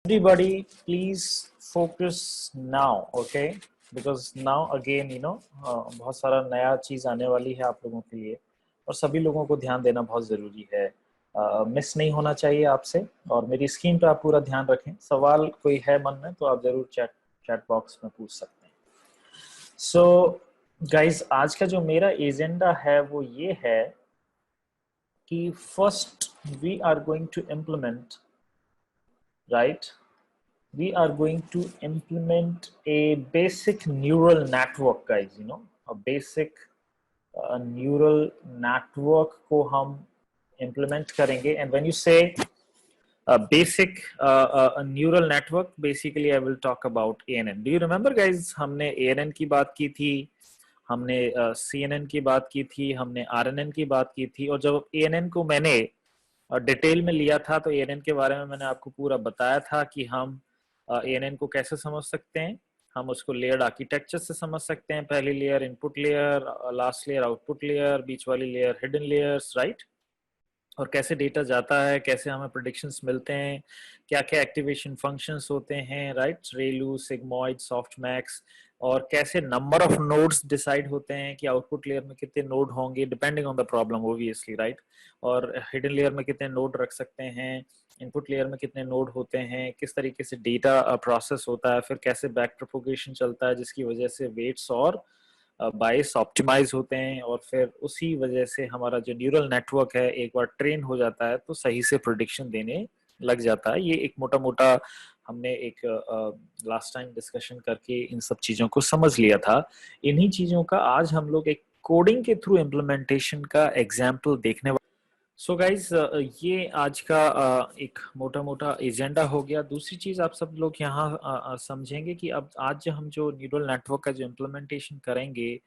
Everybody please focus now, okay? Because now again बहुत सारा नया चीज आने वाली है आप लोगों के लिए और सभी लोगों को ध्यान देना बहुत जरूरी है। मिस नहीं होना चाहिए आपसे और मेरी स्क्रीन पर आप पूरा ध्यान रखें। सवाल कोई है मन में तो आप जरूर चैट बॉक्स में पूछ सकते हैं। सो गाइस, आज का जो मेरा एजेंडा है वो ये है कि first we are going to implement, right? We are going to implement a basic neural network, guys. A basic neural network को हम implement करेंगे. And when you say basic neural network, basically I will talk about ANN. Do you remember, guys? हमने ANN की बात की थी, हमने CNN की बात की थी, हमने RNN की बात की थी। और जब ANN को मैंने डिटेल में लिया था तो ANN के बारे में मैंने आपको पूरा बताया था कि हम ANN को कैसे समझ सकते हैं। हम उसको लेयर्ड आर्किटेक्चर से समझ सकते हैं। पहली layer input layer, last layer output layer, बीच वाली लेयर हिडन लेयर्स, राइट? और कैसे डेटा जाता है, कैसे हमें प्रेडिक्शंस मिलते हैं, क्या क्या एक्टिवेशन फंक्शंस होते हैं, राइट? रेलू, सिग्मॉइड, सॉफ्टमैक्स, और कैसे नंबर ऑफ नोड्स डिसाइड होते हैं कि आउटपुट लेयर में कितने नोड होंगे depending on the problem obviously, right? और हिडन लेयर में कितने नोड रख सकते हैं, इनपुट लेयर में कितने नोड होते हैं, किस तरीके से डेटा प्रोसेस होता है, फिर कैसे बैक प्रोपोगेशन चलता है जिसकी वजह से वेट्स और बायस ऑप्टिमाइज होते हैं, और फिर उसी वजह से हमारा जो न्यूरल नेटवर्क है एक बार ट्रेन हो जाता है तो सही से प्रेडिक्शन देने लग जाता है। ये एक मोटा मोटा हमने एक लास्ट टाइम डिस्कशन करके इन सब चीजों को समझ लिया था। इन्हीं चीजों का आज हम लोग एक कोडिंग के थ्रू इम्प्लीमेंटेशन का एग्जाम्पल देखने वाले। सो गाइज, ये आज का एक मोटा मोटा एजेंडा हो गया। दूसरी चीज आप सब लोग यहाँ समझेंगे कि अब आज हम जो न्यूरल नेटवर्क का जो इम्प्लीमेंटेशन करेंगे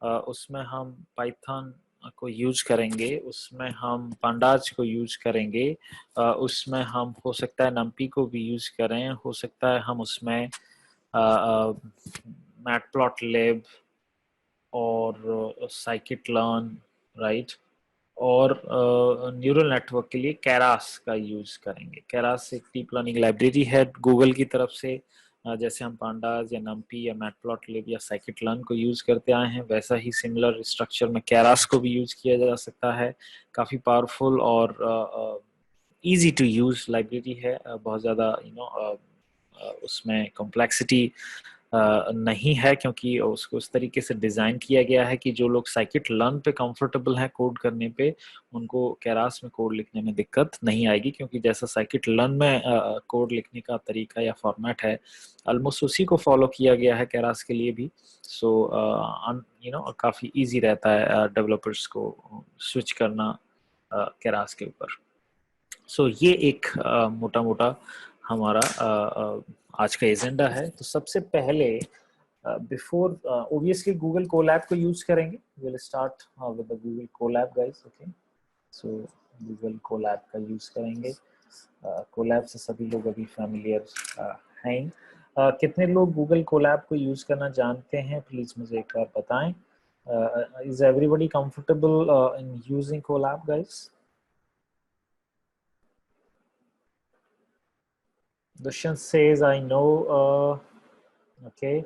उसमें हम पाइथन को यूज करेंगे, उसमें हम पांडाज को यूज करेंगे, उसमें हम हो सकता है नम्पी को भी यूज करें, हो सकता है हम उसमें मैटप्लॉटलिब और साइकिट लर्न, राइट? और न्यूरल नेटवर्क के लिए कैरास का यूज करेंगे। कैरास एक डीप लर्निंग लाइब्रेरी है गूगल की तरफ से। जैसे हम पांडास या नम्पी या मैटप्लॉटलिब या साइकिट लर्न को यूज करते आए हैं, वैसा ही सिमिलर स्ट्रक्चर में कैरास को भी यूज किया जा सकता है। काफी पावरफुल और इजी टू यूज लाइब्रेरी है। बहुत ज़्यादा उसमें कॉम्प्लेक्सिटी नहीं है, क्योंकि उसको उस तरीके से डिज़ाइन किया गया है कि जो लोग साइकिट लर्न पे कंफर्टेबल हैं कोड करने पे, उनको कैरास में कोड लिखने में दिक्कत नहीं आएगी, क्योंकि जैसा साइकिट लर्न में कोड लिखने का तरीका या फॉर्मेट है ऑलमोस्ट उसी को फॉलो किया गया है कैरास के लिए भी। सो काफ़ी इजी रहता है डेवलपर्स को स्विच करना कैरास के ऊपर। सो ये एक मोटा मोटा हमारा आज का एजेंडा है। तो सबसे पहले बिफोर ऑब्वियसली गूगल कोलैब को यूज करेंगे। Will start with the Google Colab guys, okay? So Google Colab का यूज करेंगे। कोलैब से सभी लोग अभी फैमिलियर हैं। कितने लोग गूगल कोलैब को यूज करना जानते हैं, प्लीज मुझे एक बार बताएं। Is everybody comfortable in using Colab guys? Dushyant says, I know. Okay.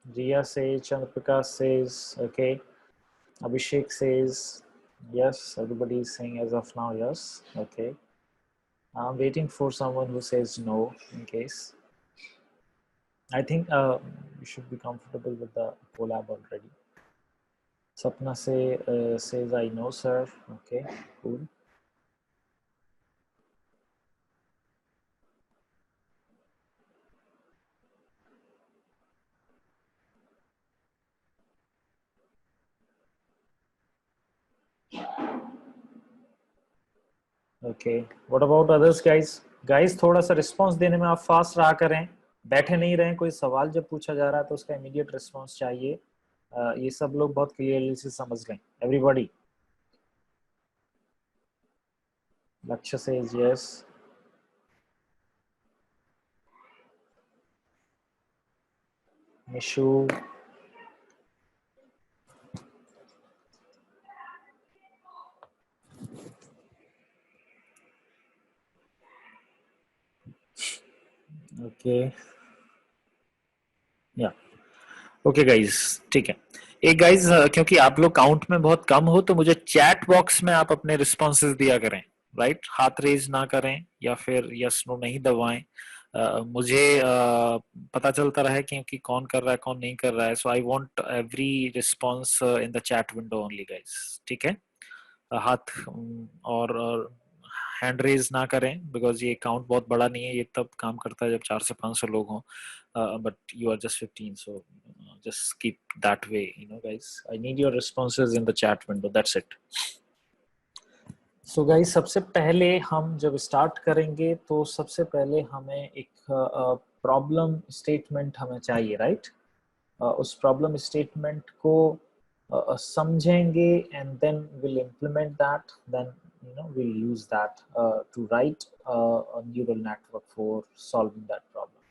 Jia says, Chandraprakash says, okay. Abhishek says, yes. Everybody is saying as of now, yes. Okay. I'm waiting for someone who says no in case. I think you should be comfortable with the collab already. Sapna says, I know, sir. Okay, cool. Okay. What about others, guys? Guys, थोड़ा सा response देने में आप fast रहा करें, बैठे नहीं रहें। कोई सवाल जब पूछा जा रहा है तो उसका इमीडिएट रिस्पॉन्स चाहिए। ये सब लोग बहुत क्लियरली से समझ लें। एवरीबॉडी। लक्ष्य सेज यस। निशु, ओके या ओके गाइज, ठीक है। एक गाइज, क्योंकि आप लोग काउंट में बहुत कम हो तो मुझे चैट बॉक्स में आप अपने रिस्पॉन्सेज दिया करें, राइट? हाथ रेज ना करें या फिर यस नो नहीं दबाएं। मुझे पता चलता रहे क्योंकि कौन कर रहा है कौन नहीं कर रहा है। So I want every response in the chat window only guys, ठीक है? हाथ और हैंड रेज ना करें, बिकॉज ये अकाउंट बहुत बड़ा नहीं है, ये तब काम करता है जब 4 से 500 लोग हों, but you are just 15, so just keep that way, you know guys. I need your responses in the chat window, that's it. So guys, सबसे पहले हम जब स्टार्ट करेंगे तो सबसे पहले हमें एक प्रॉब्लम स्टेटमेंट हमें चाहिए, राइट? उस प्रॉब्लम स्टेटमेंट को समझेंगे and then will implement that, then you know we'll use that to write a neural network for solving that problem.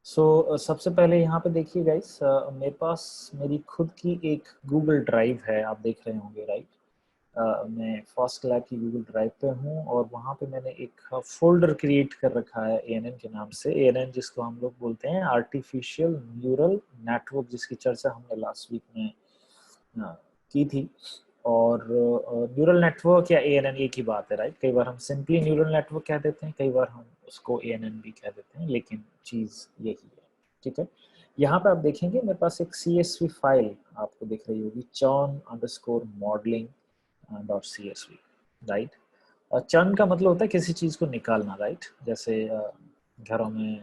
So सबसे पहले यहाँ पे देखिए गाइस, मेरे पास मेरी खुद की एक गूगल ड्राइव है, आप देख रहे होंगे, राइट? मैं फर्स्ट लैब की गूगल ड्राइव पे हूँ और वहाँ पे मैंने एक फोल्डर क्रिएट कर रखा है ANN के नाम से। ANN जिसको हम लोग बोलते हैं आर्टिफिशियल न्यूरल नेटवर्क, जिसकी चर्चा हमने लास्ट वीक में की थी। और न्यूरल नेटवर्क या ANN एक ही बात है, राइट? कई बार हम सिंपली न्यूरल नेटवर्क कह देते हैं, कई बार हम उसको ANN भी कह देते हैं, लेकिन चीज़ यही है, ठीक है? यहाँ पे आप देखेंगे मेरे पास एक CSV फाइल आपको दिख रही होगी, churn_modeling.csv, राइट? चर्न का मतलब होता है किसी चीज़ को निकालना, राइट? जैसे घरों में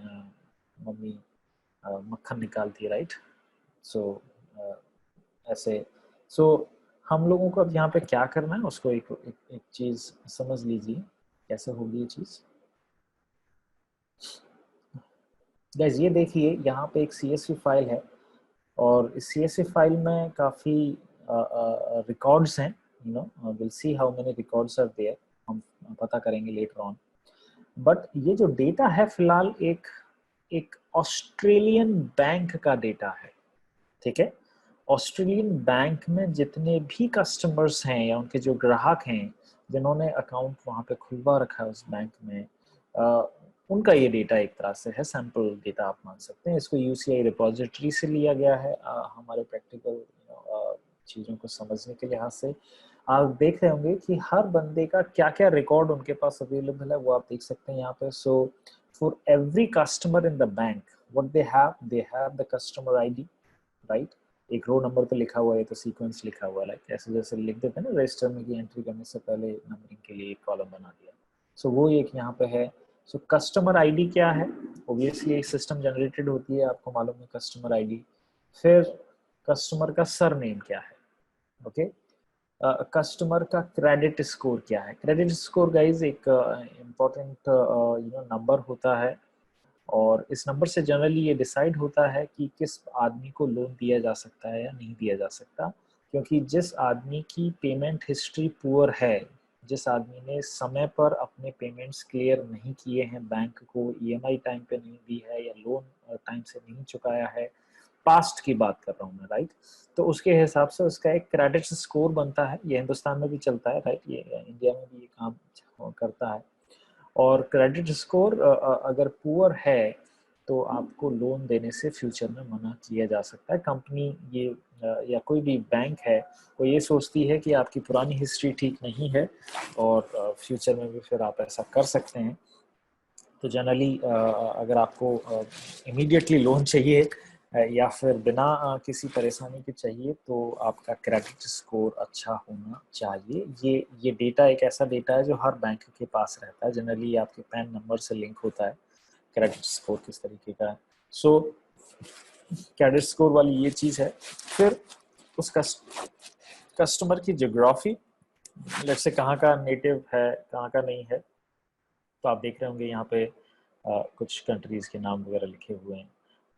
मम्मी मक्खन निकालती है, राइट? सो ऐसे हम लोगों को अब यहाँ पे क्या करना है, उसको एक चीज़ समझ लीजिए कैसे होगी ये चीज़। गाइस ये देखिए यहाँ पे एक CSV फाइल है और इस CSV फाइल में काफ़ी रिकॉर्ड्स हैं, you know will see how many records are there, हम पता करेंगे लेटर ऑन। बट ये जो डेटा है फिलहाल एक एक ऑस्ट्रेलियन बैंक का डेटा है, ठीक है? ऑस्ट्रेलियन बैंक में जितने भी कस्टमर्स हैं या उनके जो ग्राहक हैं जिन्होंने अकाउंट वहाँ पे खुलवा रखा है उस बैंक में, उनका ये डेटा एक तरह से है, सैंपल डेटा आप मान सकते हैं। इसको UCI रिपोजिटरी से लिया गया है हमारे प्रैक्टिकल चीज़ों को समझने के लिहाज से। आप देख रहे होंगे कि हर बंदे का क्या क्या रिकॉर्ड उनके पास अवेलेबल है, वो आप देख सकते हैं यहाँ पे। So for every customer in the bank what they have the customer ID, right? एक रो नंबर पे लिखा हुआ है तो सीक्वेंस लिखा हुआ है, लाइक ऐसे जैसे लिख देते हैं ना रजिस्टर में, की एंट्री करने से पहले नंबरिंग के लिए एक कॉलम बना दिया। सो वो एक यहाँ पे है। सो कस्टमर ID क्या है? ऑब्वियसली एक सिस्टम जनरेटेड होती है, आपको मालूम है कस्टमर ID। फिर कस्टमर का सरनेम क्या है, ओके? कस्टमर का क्रेडिट स्कोर क्या है? क्रेडिट स्कोर गाइज एक इम्पोर्टेंट नंबर होता है और इस नंबर से जनरली ये डिसाइड होता है कि किस आदमी को लोन दिया जा सकता है या नहीं दिया जा सकता। क्योंकि जिस आदमी की पेमेंट हिस्ट्री पुअर है, जिस आदमी ने समय पर अपने पेमेंट्स क्लियर नहीं किए हैं, बैंक को EMI टाइम पे नहीं दी है या लोन टाइम से नहीं चुकाया है, पास्ट की बात कर रहा हूँ मैं, राइट? तो उसके हिसाब से उसका एक क्रेडिट स्कोर बनता है। ये हिंदुस्तान में भी चलता है, राइट? ये इंडिया में भी ये काम करता है। और क्रेडिट स्कोर अगर पुअर है तो आपको लोन देने से फ्यूचर में मना किया जा सकता है। कंपनी ये या कोई भी बैंक है वो ये सोचती है कि आपकी पुरानी हिस्ट्री ठीक नहीं है और फ्यूचर में भी फिर आप ऐसा कर सकते हैं। तो जनरली अगर आपको इमीडिएटली लोन चाहिए या फिर बिना किसी परेशानी के चाहिए तो आपका क्रेडिट स्कोर अच्छा होना चाहिए। ये डेटा एक ऐसा डेटा है जो हर बैंक के पास रहता है। जनरली आपके पैन नंबर से लिंक होता है क्रेडिट स्कोर किस तरीके का है। सो क्रेडिट स्कोर वाली ये चीज़ है। फिर उस कस्टमर की ज्योग्राफी, लेट्स से कहाँ का नेटिव है कहाँ का नहीं है। तो आप देख रहे होंगे यहाँ पे कुछ कंट्रीज़ के नाम वगैरह लिखे हुए हैं।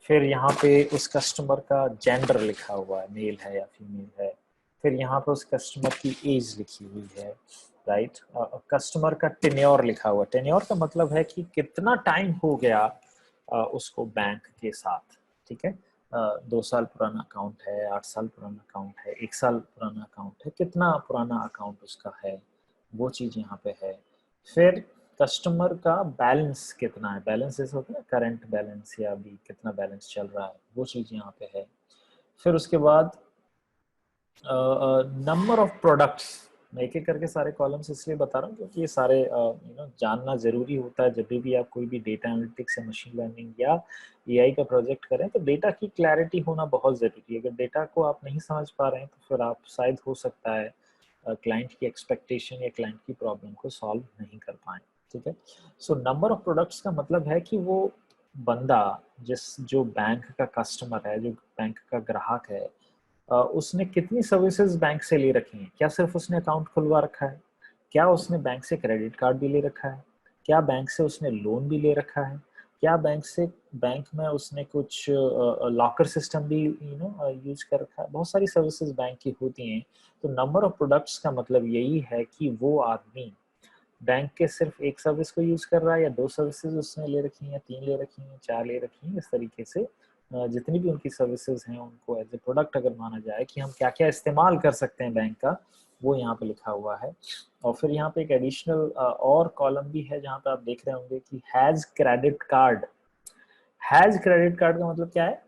फिर यहाँ पे उस कस्टमर का जेंडर लिखा हुआ है, मेल है या फीमेल है। फिर यहाँ पे उस कस्टमर की एज लिखी हुई है, राइट? कस्टमर का टेन्योर लिखा हुआ है। टेन्योर का मतलब है कि कितना टाइम हो गया उसको बैंक के साथ, ठीक है? 2 साल पुराना अकाउंट है, 8 साल पुराना अकाउंट है, 1 साल पुराना अकाउंट है, कितना पुराना अकाउंट उसका है, वो चीज़ यहाँ पे है। फिर कस्टमर का बैलेंस कितना है, बैलेंस जैसे होता है ना करंट बैलेंस या अभी कितना बैलेंस चल रहा है, वो चीज़ यहाँ पे है। फिर उसके बाद नंबर ऑफ प्रोडक्ट्स, मैं एक एक करके सारे कॉलम्स इसलिए बता रहा हूँ क्योंकि ये सारे जानना ज़रूरी होता है। जब भी आप कोई भी डेटा एनालिटिक्स या मशीन लर्निंग या एआई का प्रोजेक्ट करें तो डेटा की क्लैरिटी होना बहुत ज़रूरी है। अगर डेटा को आप नहीं समझ पा रहे हैं तो फिर आप शायद हो सकता है क्लाइंट की एक्सपेक्टेशन या क्लाइंट की प्रॉब्लम को सॉल्व नहीं कर पाए। ठीक है, सो नंबर ऑफ प्रोडक्ट्स का मतलब है कि वो बंदा जो बैंक का कस्टमर है, जो बैंक का ग्राहक है, उसने कितनी सर्विसेज बैंक से ले रखी हैं। क्या सिर्फ उसने अकाउंट खुलवा रखा है, क्या उसने बैंक से क्रेडिट कार्ड भी ले रखा है, क्या बैंक से उसने लोन भी ले रखा है, क्या बैंक में उसने कुछ लॉकर सिस्टम भी यूज कर रखा है। बहुत सारी सर्विसेज बैंक की होती हैं। तो नंबर ऑफ प्रोडक्ट्स का मतलब यही है कि वो आदमी बैंक के सिर्फ एक सर्विस को यूज कर रहा है या 2 सर्विसेज उसने ले रखी हैं, 3 ले रखी हैं, 4 ले रखी हैं। इस तरीके से जितनी भी उनकी सर्विसेज हैं उनको एज ए प्रोडक्ट अगर माना जाए कि हम क्या क्या इस्तेमाल कर सकते हैं बैंक का, वो यहाँ पे लिखा हुआ है। और फिर यहाँ पे एक एडिशनल और कॉलम भी है जहाँ पे आप देख रहे होंगे कि has credit card. Has credit card का मतलब क्या है,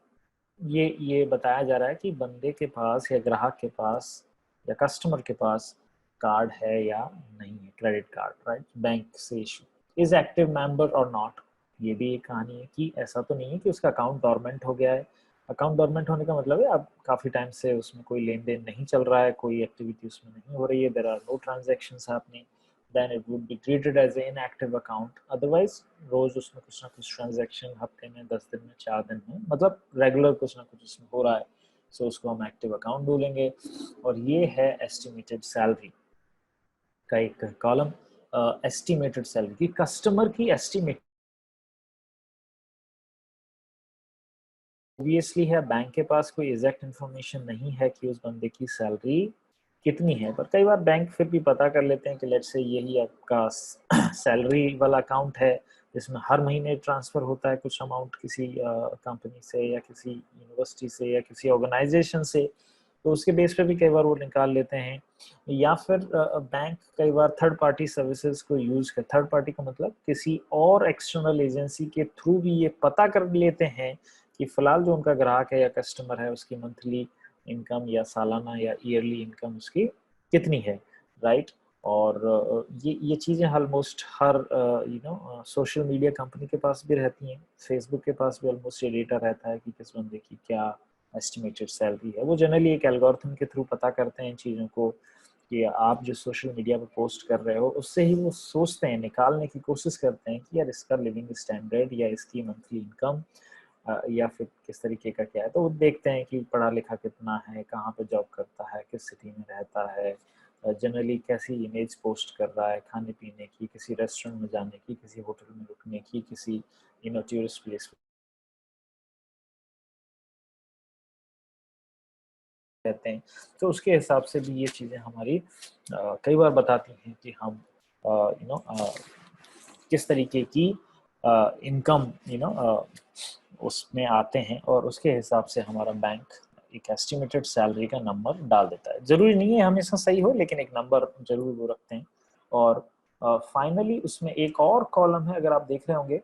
ये बताया जा रहा है कि बंदे के पास या ग्राहक के पास या कस्टमर के पास कार्ड है या नहीं है, क्रेडिट कार्ड, राइट, बैंक से इशू। इज एक्टिव मेंबर और नॉट, ये भी एक कहानी है कि ऐसा तो नहीं है कि उसका अकाउंट डोरमेंट हो गया है। अकाउंट डोरमेंट होने का मतलब है अब काफी टाइम से उसमें कोई लेन देन नहीं चल रहा है, कोई एक्टिविटी उसमें नहीं हो रही है, there are no transactions happening, then it would be treated as an inactive account. Otherwise रोज उसमें कुछ ना कुछ ट्रांजैक्शन हफ्ते में, 10 दिन में, 4 दिन में, मतलब रेगुलर कुछ ना कुछ उसमें हो रहा है, सो उसको हम एक्टिव अकाउंट बोलेंगे। और ये है एस्टिमेटेड सैलरी का एक कॉलम। एस्टिमेटेड सैलरी की कस्टमर की एस्टिमेट ऑब्वियसली है, बैंक के पास कोई एग्जैक्ट इन्फॉर्मेशन नहीं है कि उस बंदे की सैलरी कितनी है, पर कई बार बैंक फिर भी पता कर लेते हैं कि लेट्स से यही आपका सैलरी वाला अकाउंट है जिसमें हर महीने ट्रांसफर होता है कुछ अमाउंट किसी कंपनी से या किसी यूनिवर्सिटी से या किसी ऑर्गेनाइजेशन से, तो उसके बेस पे भी कई बार वो निकाल लेते हैं। या फिर बैंक कई बार थर्ड पार्टी सर्विसेज को यूज कर, थर्ड पार्टी का मतलब किसी और एक्सटर्नल एजेंसी के थ्रू भी ये पता कर लेते हैं कि फिलहाल जो उनका ग्राहक है या कस्टमर है उसकी मंथली इनकम या सालाना या ईयरली इनकम उसकी कितनी है, राइट। और ये चीज़ें ऑलमोस्ट हर सोशल मीडिया कंपनी के पास भी रहती हैं। फेसबुक के पास भी ऑलमोस्ट ये डेटा रहता है कि किस बंदे की क्या एस्टिमेटेड सैलरी है। वो जनरली एक एल्गोरिथम के थ्रू पता करते हैं इन चीज़ों को कि आप जो सोशल मीडिया पर पोस्ट कर रहे हो उससे ही वो सोचते हैं, निकालने की कोशिश करते हैं कि यार इसका लिविंग स्टैंडर्ड या इसकी मंथली इनकम या फिर किस तरीके का क्या है। तो वो देखते हैं कि पढ़ा लिखा कितना है, कहाँ पे जॉब करता है, किस सिटी में रहता है, जनरली कैसी इमेज पोस्ट कर रहा है, खाने पीने की, किसी रेस्टोरेंट में जाने की, किसी होटल में रुकने की, किसी टूरिस्ट प्लेस रहते हैं। तो उसके हिसाब से भी ये चीज़ें हमारी कई बार बताती हैं कि हम किस तरीके की इनकम उसमें आते हैं, और उसके हिसाब से हमारा बैंक एक एस्टिमेटेड सैलरी का नंबर डाल देता है। जरूरी नहीं है हमेशा सही हो, लेकिन एक नंबर जरूर वो रखते हैं। और फाइनली उसमें एक और कॉलम है, अगर आप देख रहे होंगे,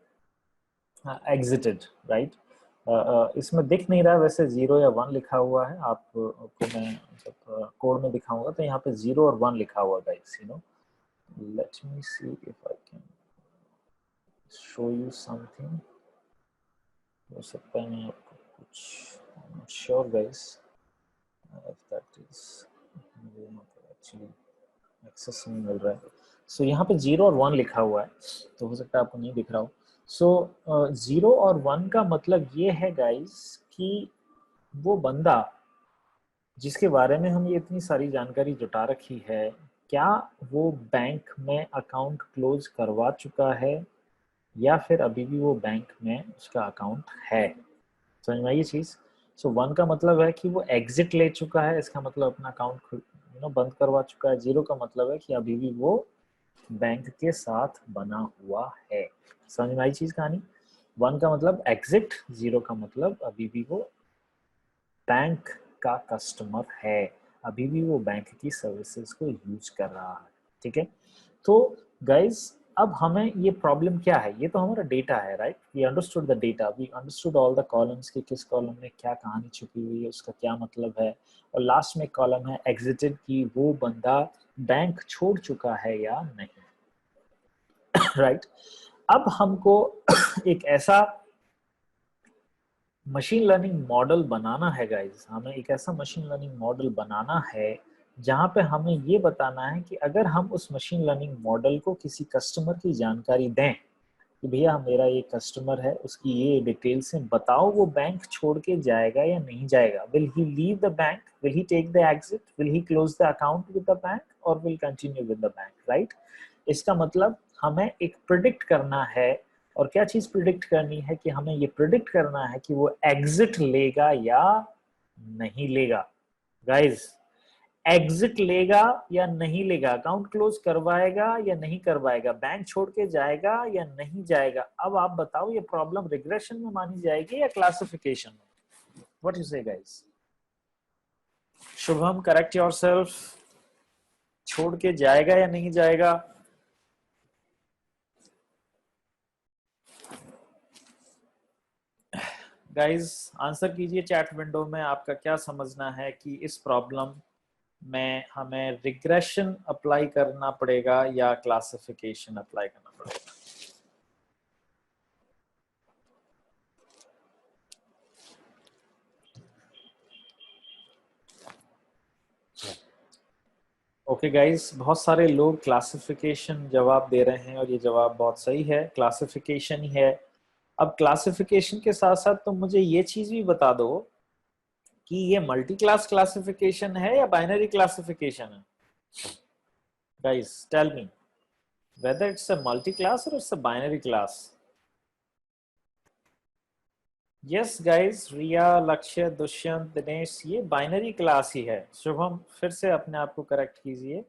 एग्जिटेड, राइट। इसमें दिख नहीं रहा है वैसे, 0 या 1 लिखा हुआ है। आपको मैं जब कोड में दिखाऊंगा तो यहाँ पे 0 और 1 लिखा हुआ guys, let me see if I can show you something. हो सकता है मैं आपको कुछ, sure guys if that is, मुझे यहाँ पर एक्चुअली एक्सेस नहीं मिल रहा है। सो यहाँ पे 0 और 1 लिखा हुआ है, तो हो सकता है आपको नहीं दिख रहा हो। सो 0 और 1 का मतलब ये है गाइस कि वो बंदा जिसके बारे में हम ये इतनी सारी जानकारी जुटा रखी है, क्या वो बैंक में अकाउंट क्लोज करवा चुका है या फिर अभी भी वो बैंक में उसका अकाउंट है। समझ में आई ये चीज। सो 1 का मतलब है कि वो एग्जिट ले चुका है, इसका मतलब अपना अकाउंट बंद करवा चुका है। 0 का मतलब है कि अभी भी वो बैंक के साथ बना हुआ है। समझ में आई चीज कहानी। 1 का मतलब एग्जिट, 0 का मतलब अभी भी वो बैंक का कस्टमर है, अभी भी वो बैंक की सर्विसेज को यूज कर रहा है, ठीक है। तो गाइज अब हमें ये प्रॉब्लम क्या है, ये तो हमारा डेटा है, right. We understood the data, we understood all the columns कि किस कॉलम में क्या कहानी छुपी हुई है, उसका क्या मतलब है, और लास्ट में कॉलम है एग्जिटेड कि वो बंदा बैंक छोड़ चुका है या नहीं, राइट। अब हमको एक ऐसा मशीन लर्निंग मॉडल बनाना है गाइज, हमें एक ऐसा मशीन लर्निंग मॉडल बनाना है जहां पे हमें ये बताना है कि अगर हम उस मशीन लर्निंग मॉडल को किसी कस्टमर की जानकारी दें कि भैया मेरा ये कस्टमर है, उसकी ये डिटेल्स हैं, बताओ वो बैंक छोड़ के जाएगा या नहीं जाएगा, will he leave the bank, will he take the exit, will he close the account with the bank और will continue with the bank, right. इसका मतलब हमें एक प्रिडिक्ट करना है, और क्या चीज प्रिडिक्ट करनी है कि हमें ये प्रिडिक्ट करना है कि वो एग्जिट लेगा या नहीं लेगा। गाइज एग्जिट लेगा या नहीं लेगा, अकाउंट क्लोज करवाएगा या नहीं करवाएगा, बैंक छोड़ के जाएगा या नहीं जाएगा। अब आप बताओ ये प्रॉब्लम रिग्रेशन में मानी जाएगी या क्लासिफिकेशन में? What you say guys? Shubham correct yourself, छोड़ के जाएगा या नहीं जाएगा? गाइस आंसर कीजिए चैट विंडो में, आपका क्या समझना है कि इस प्रॉब्लम में हमें रिग्रेशन अप्लाई करना पड़ेगा या क्लासिफिकेशन अप्लाई करना पड़ेगा? ओके गाइस, बहुत सारे लोग क्लासिफिकेशन जवाब दे रहे हैं और ये जवाब बहुत सही है, क्लासिफिकेशन ही है। अब क्लासिफिकेशन के साथ साथ तुम मुझे ये चीज भी बता दो कि ये मल्टी क्लास क्लासिफिकेशन है या बाइनरी क्लासिफिकेशन है? Guys tell me whether it's a multi class or it's a binary class. Yes guys, Riya, Lakshya, Dushyant, Dinesh, ये बाइनरी क्लास ही है। शुभम फिर से अपने आप को करेक्ट कीजिए।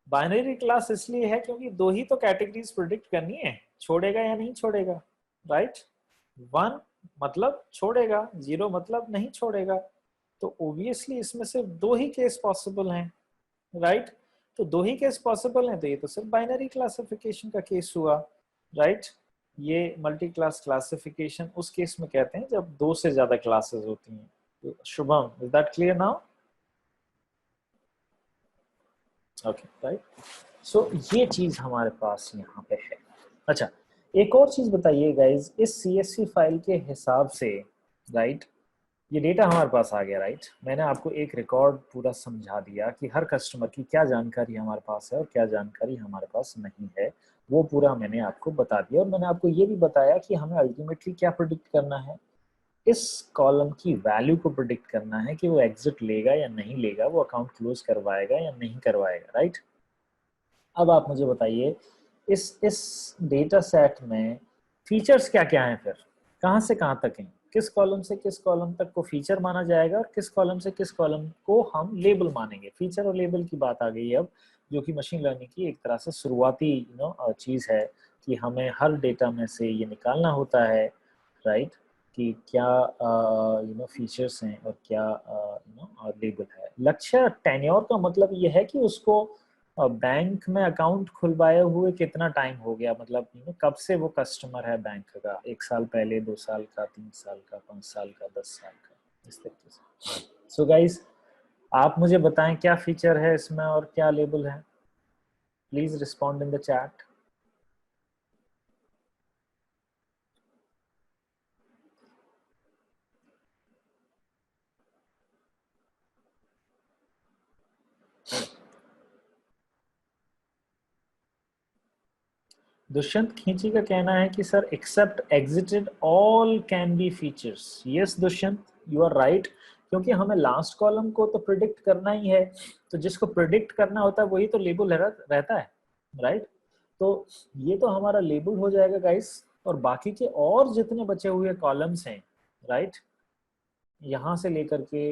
बाइनरी क्लास इसलिए है क्योंकि दो ही तो कैटेगरीज प्रिडिक्ट करनी है, छोड़ेगा या नहीं छोड़ेगा, राइट। 1 मतलब छोड़ेगा, 0 मतलब नहीं छोड़ेगा। तो ओब्वियसली इसमें सिर्फ दो ही केस पॉसिबल हैं, राइट। तो दो ही केस पॉसिबल हैं, तो ये तो सिर्फ बाइनरी क्लासिफिकेशन का केस हुआ, राइट। ये मल्टी क्लास क्लासिफिकेशन उस केस में कहते हैं जब दो से ज्यादा क्लासेस होती हैं। तो Shubham, is that clear now? Okay, right. So ये चीज हमारे पास यहाँ पे है। अच्छा, एक और चीज बताइए गाइज, इस CSV फाइल के हिसाब से, राइट, ये डेटा हमारे पास आ गया, राइट। मैंने आपको एक रिकॉर्ड पूरा समझा दिया कि हर कस्टमर की क्या जानकारी हमारे पास है और क्या जानकारी हमारे पास नहीं है, वो पूरा मैंने आपको बता दिया। और मैंने आपको ये भी बताया कि हमें अल्टीमेटली क्या प्रिडिक्ट करना है, इस कॉलम की वैल्यू को प्रिडिक्ट करना है कि वो एग्जिट लेगा या नहीं लेगा, वो अकाउंट क्लोज करवाएगा या नहीं करवाएगा, राइट। अब आप मुझे बताइए इस डेटा सेट में फीचर्स क्या क्या हैं, फिर कहाँ से कहाँ तक हैं, किस कॉलम से किस कॉलम तक को फीचर माना जाएगा और किस कॉलम से किस कॉलम को हम लेबल मानेंगे। फीचर और लेबल की बात आ गई अब, जो कि मशीन लर्निंग की एक तरह से शुरुआती चीज है कि हमें हर डेटा में से ये निकालना होता है, राइट, कि क्या फीचर्स हैं और क्या लेबल है। लक्ष्य, टेन्योर का मतलब ये है कि उसको बैंक में अकाउंट खुलवाए हुए कितना टाइम हो गया, मतलब कब से वो कस्टमर है बैंक का, 1 साल पहले, 2 साल का, 3 साल का, 5 साल का, 10 साल का, इस तरीके से। सो गाइस आप मुझे बताएं क्या फीचर है इसमें और क्या लेबल है, please respond in the chat. Dushyant Khinchi का कहना है कि sir except exited all can be features. Yes Dushyant, you are right, क्योंकि हमें लास्ट कॉलम को तो प्रिडिक्ट करना ही है, तो जिसको प्रिडिक्ट करना होता है वही तो लेबल रहता है, राइट। तो ये तो हमारा लेबल हो जाएगा गाइस, और बाकी के और जितने बचे हुए कॉलम्स हैं, राइट, यहाँ से लेकर के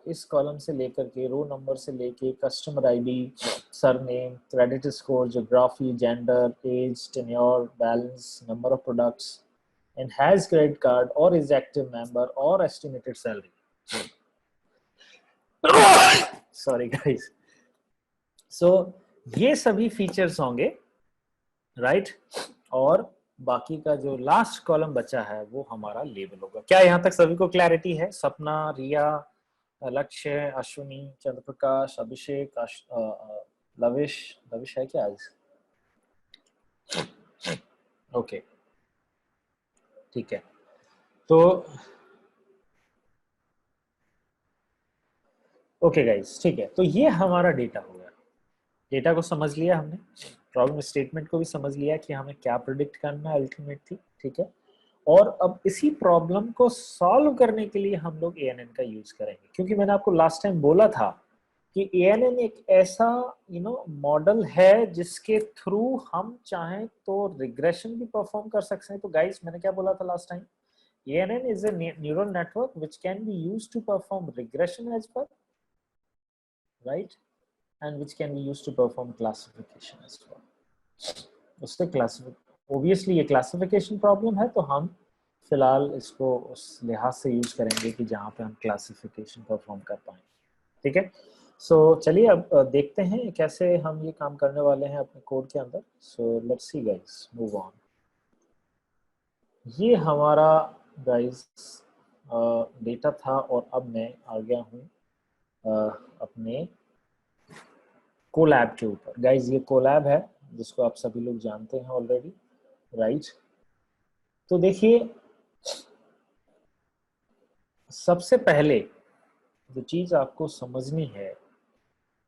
इस कॉलम से लेकर के रो नंबर से लेके customer ID, surname, credit score, geography, gender, age, tenure, balance, number of products, and has credit card or is active member or estimated salary, sorry guys. So ये सभी फीचर्स होंगे, राइट। और बाकी का जो लास्ट कॉलम बचा है वो हमारा लेबल होगा। क्या यहाँ तक सभी को क्लैरिटी है? सपना, रिया, लक्ष्य, अश्विनी, चंद्रप्रकाश, अभिषेक, लविश, लविश है क्या आज? ओके, ठीक है। तो ओके गाइस, ठीक है। तो ये हमारा डेटा हो गया। डेटा को समझ लिया हमने, प्रॉब्लम स्टेटमेंट को भी समझ लिया कि हमें क्या प्रिडिक्ट करना है अल्टीमेटली, ठीक है। और अब इसी प्रॉब्लम को सॉल्व करने के लिए हम लोग ANN का यूज करेंगे, क्योंकि मैंने आपको लास्ट टाइम बोला था कि ANN एक ऐसा मॉडल है जिसके थ्रू हम चाहें तो रिग्रेशन भी परफॉर्म कर सकते हैं। तो गाइस मैंने क्या बोला था last time? ANN is a neural network which can be used to perform regression as well, right? And which can be used to perform classification as well. उससे obviously ये क्लासिफिकेशन प्रॉब्लम है, तो हम फिलहाल इसको उस लिहाज से यूज करेंगे कि जहाँ पे हम क्लासिफिकेशन परफॉर्म कर पाए, ठीक है। सो चलिए अब देखते हैं कैसे हम ये काम करने वाले हैं अपने कोड के अंदर। So let's see guys, move on. ये हमारा गाइस डेटा था और अब मैं आ गया हूँ अपने कोलैब के ऊपर। गाइस ये कोलैब है जिसको आप सभी लोग जानते हैं ऑलरेडी, राइट। तो देखिए, सबसे पहले जो चीज आपको समझनी है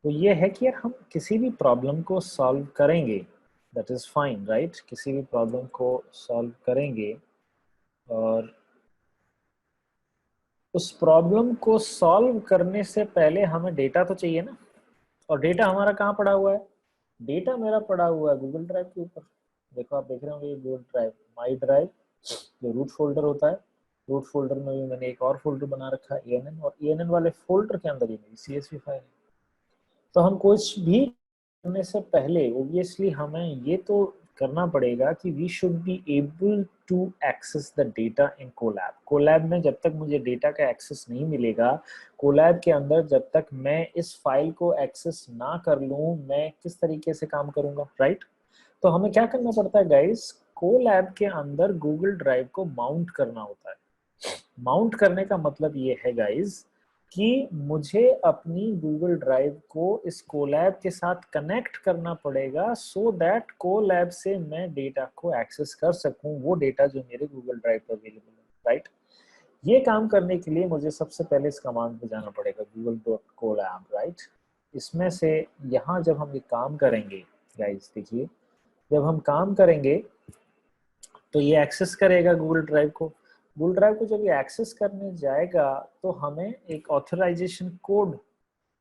वो ये है कि यार हम किसी भी प्रॉब्लम को सॉल्व करेंगे, दैट इज फाइन, राइट। किसी भी प्रॉब्लम को सॉल्व करेंगे और उस प्रॉब्लम को सॉल्व करने से पहले हमें डेटा तो चाहिए ना। और डेटा हमारा कहाँ पड़ा हुआ है? डेटा मेरा पड़ा हुआ है गूगल ड्राइव के ऊपर। देखो आप देख रहे होंगे, गूगल ड्राइव, माई ड्राइव जो रूट फोल्डर होता है, रूट फोल्डर में भी मैंने एक और फोल्डर बना रखा है ANN, और ANN वाले फोल्डर के अंदर ही मेरी CSV फाइल है। तो हम कुछ भी करने से पहले ऑब्वियसली हमें ये तो करना पड़ेगा कि we should be able to access the data in Colab. Colab में जब तक मुझे डेटा का एक्सेस नहीं मिलेगा, कोलैब के अंदर जब तक मैं इस फाइल को एक्सेस ना कर लूं, मैं किस तरीके से काम करूंगा, राइट। तो हमें क्या करना पड़ता है गाइस? कोलैब के अंदर गूगल ड्राइव को माउंट करना होता है। माउंट करने का मतलब ये है गाइस कि मुझे अपनी गूगल ड्राइव को इस कोलैब के साथ कनेक्ट करना पड़ेगा, सो दैट कोलैब से मैं डेटा को एक्सेस कर सकूं, वो डेटा जो मेरे गूगल ड्राइव पर अवेलेबल है, राइट। ये काम करने के लिए मुझे सबसे पहले इस कमांड पे जाना पड़ेगा, google.colab, राइट। इसमें से यहाँ जब हम ये काम करेंगे गाइस, देखिए जब हम काम करेंगे तो ये एक्सेस करेगा गूगल ड्राइव को। गूगल ड्राइव को जब ये एक्सेस करने जाएगा तो हमें एक ऑथराइजेशन कोड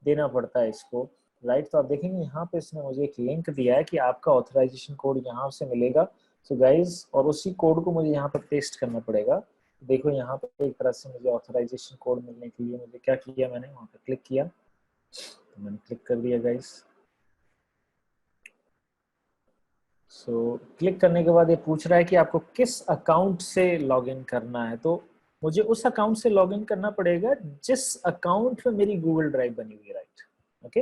देना पड़ता है इसको, राइट। तो आप देखेंगे यहाँ पे इसने मुझे एक लिंक दिया है कि आपका ऑथराइजेशन कोड यहाँ से मिलेगा। सो गाइज, और उसी कोड को मुझे यहाँ पर पेस्ट करना पड़ेगा। देखो यहाँ पे एक तरह से मुझे ऑथराइजेशन कोड मिलने के लिए मुझे क्या किया, मैंने वहाँ पे क्लिक किया, तो मैंने क्लिक कर दिया गाइज। सो क्लिक करने के बाद ये पूछ रहा है कि आपको किस अकाउंट से लॉगिन करना है। तो मुझे उस अकाउंट से लॉगिन करना पड़ेगा जिस अकाउंट में मेरी गूगल ड्राइव बनी हुई है, राइट। ओके,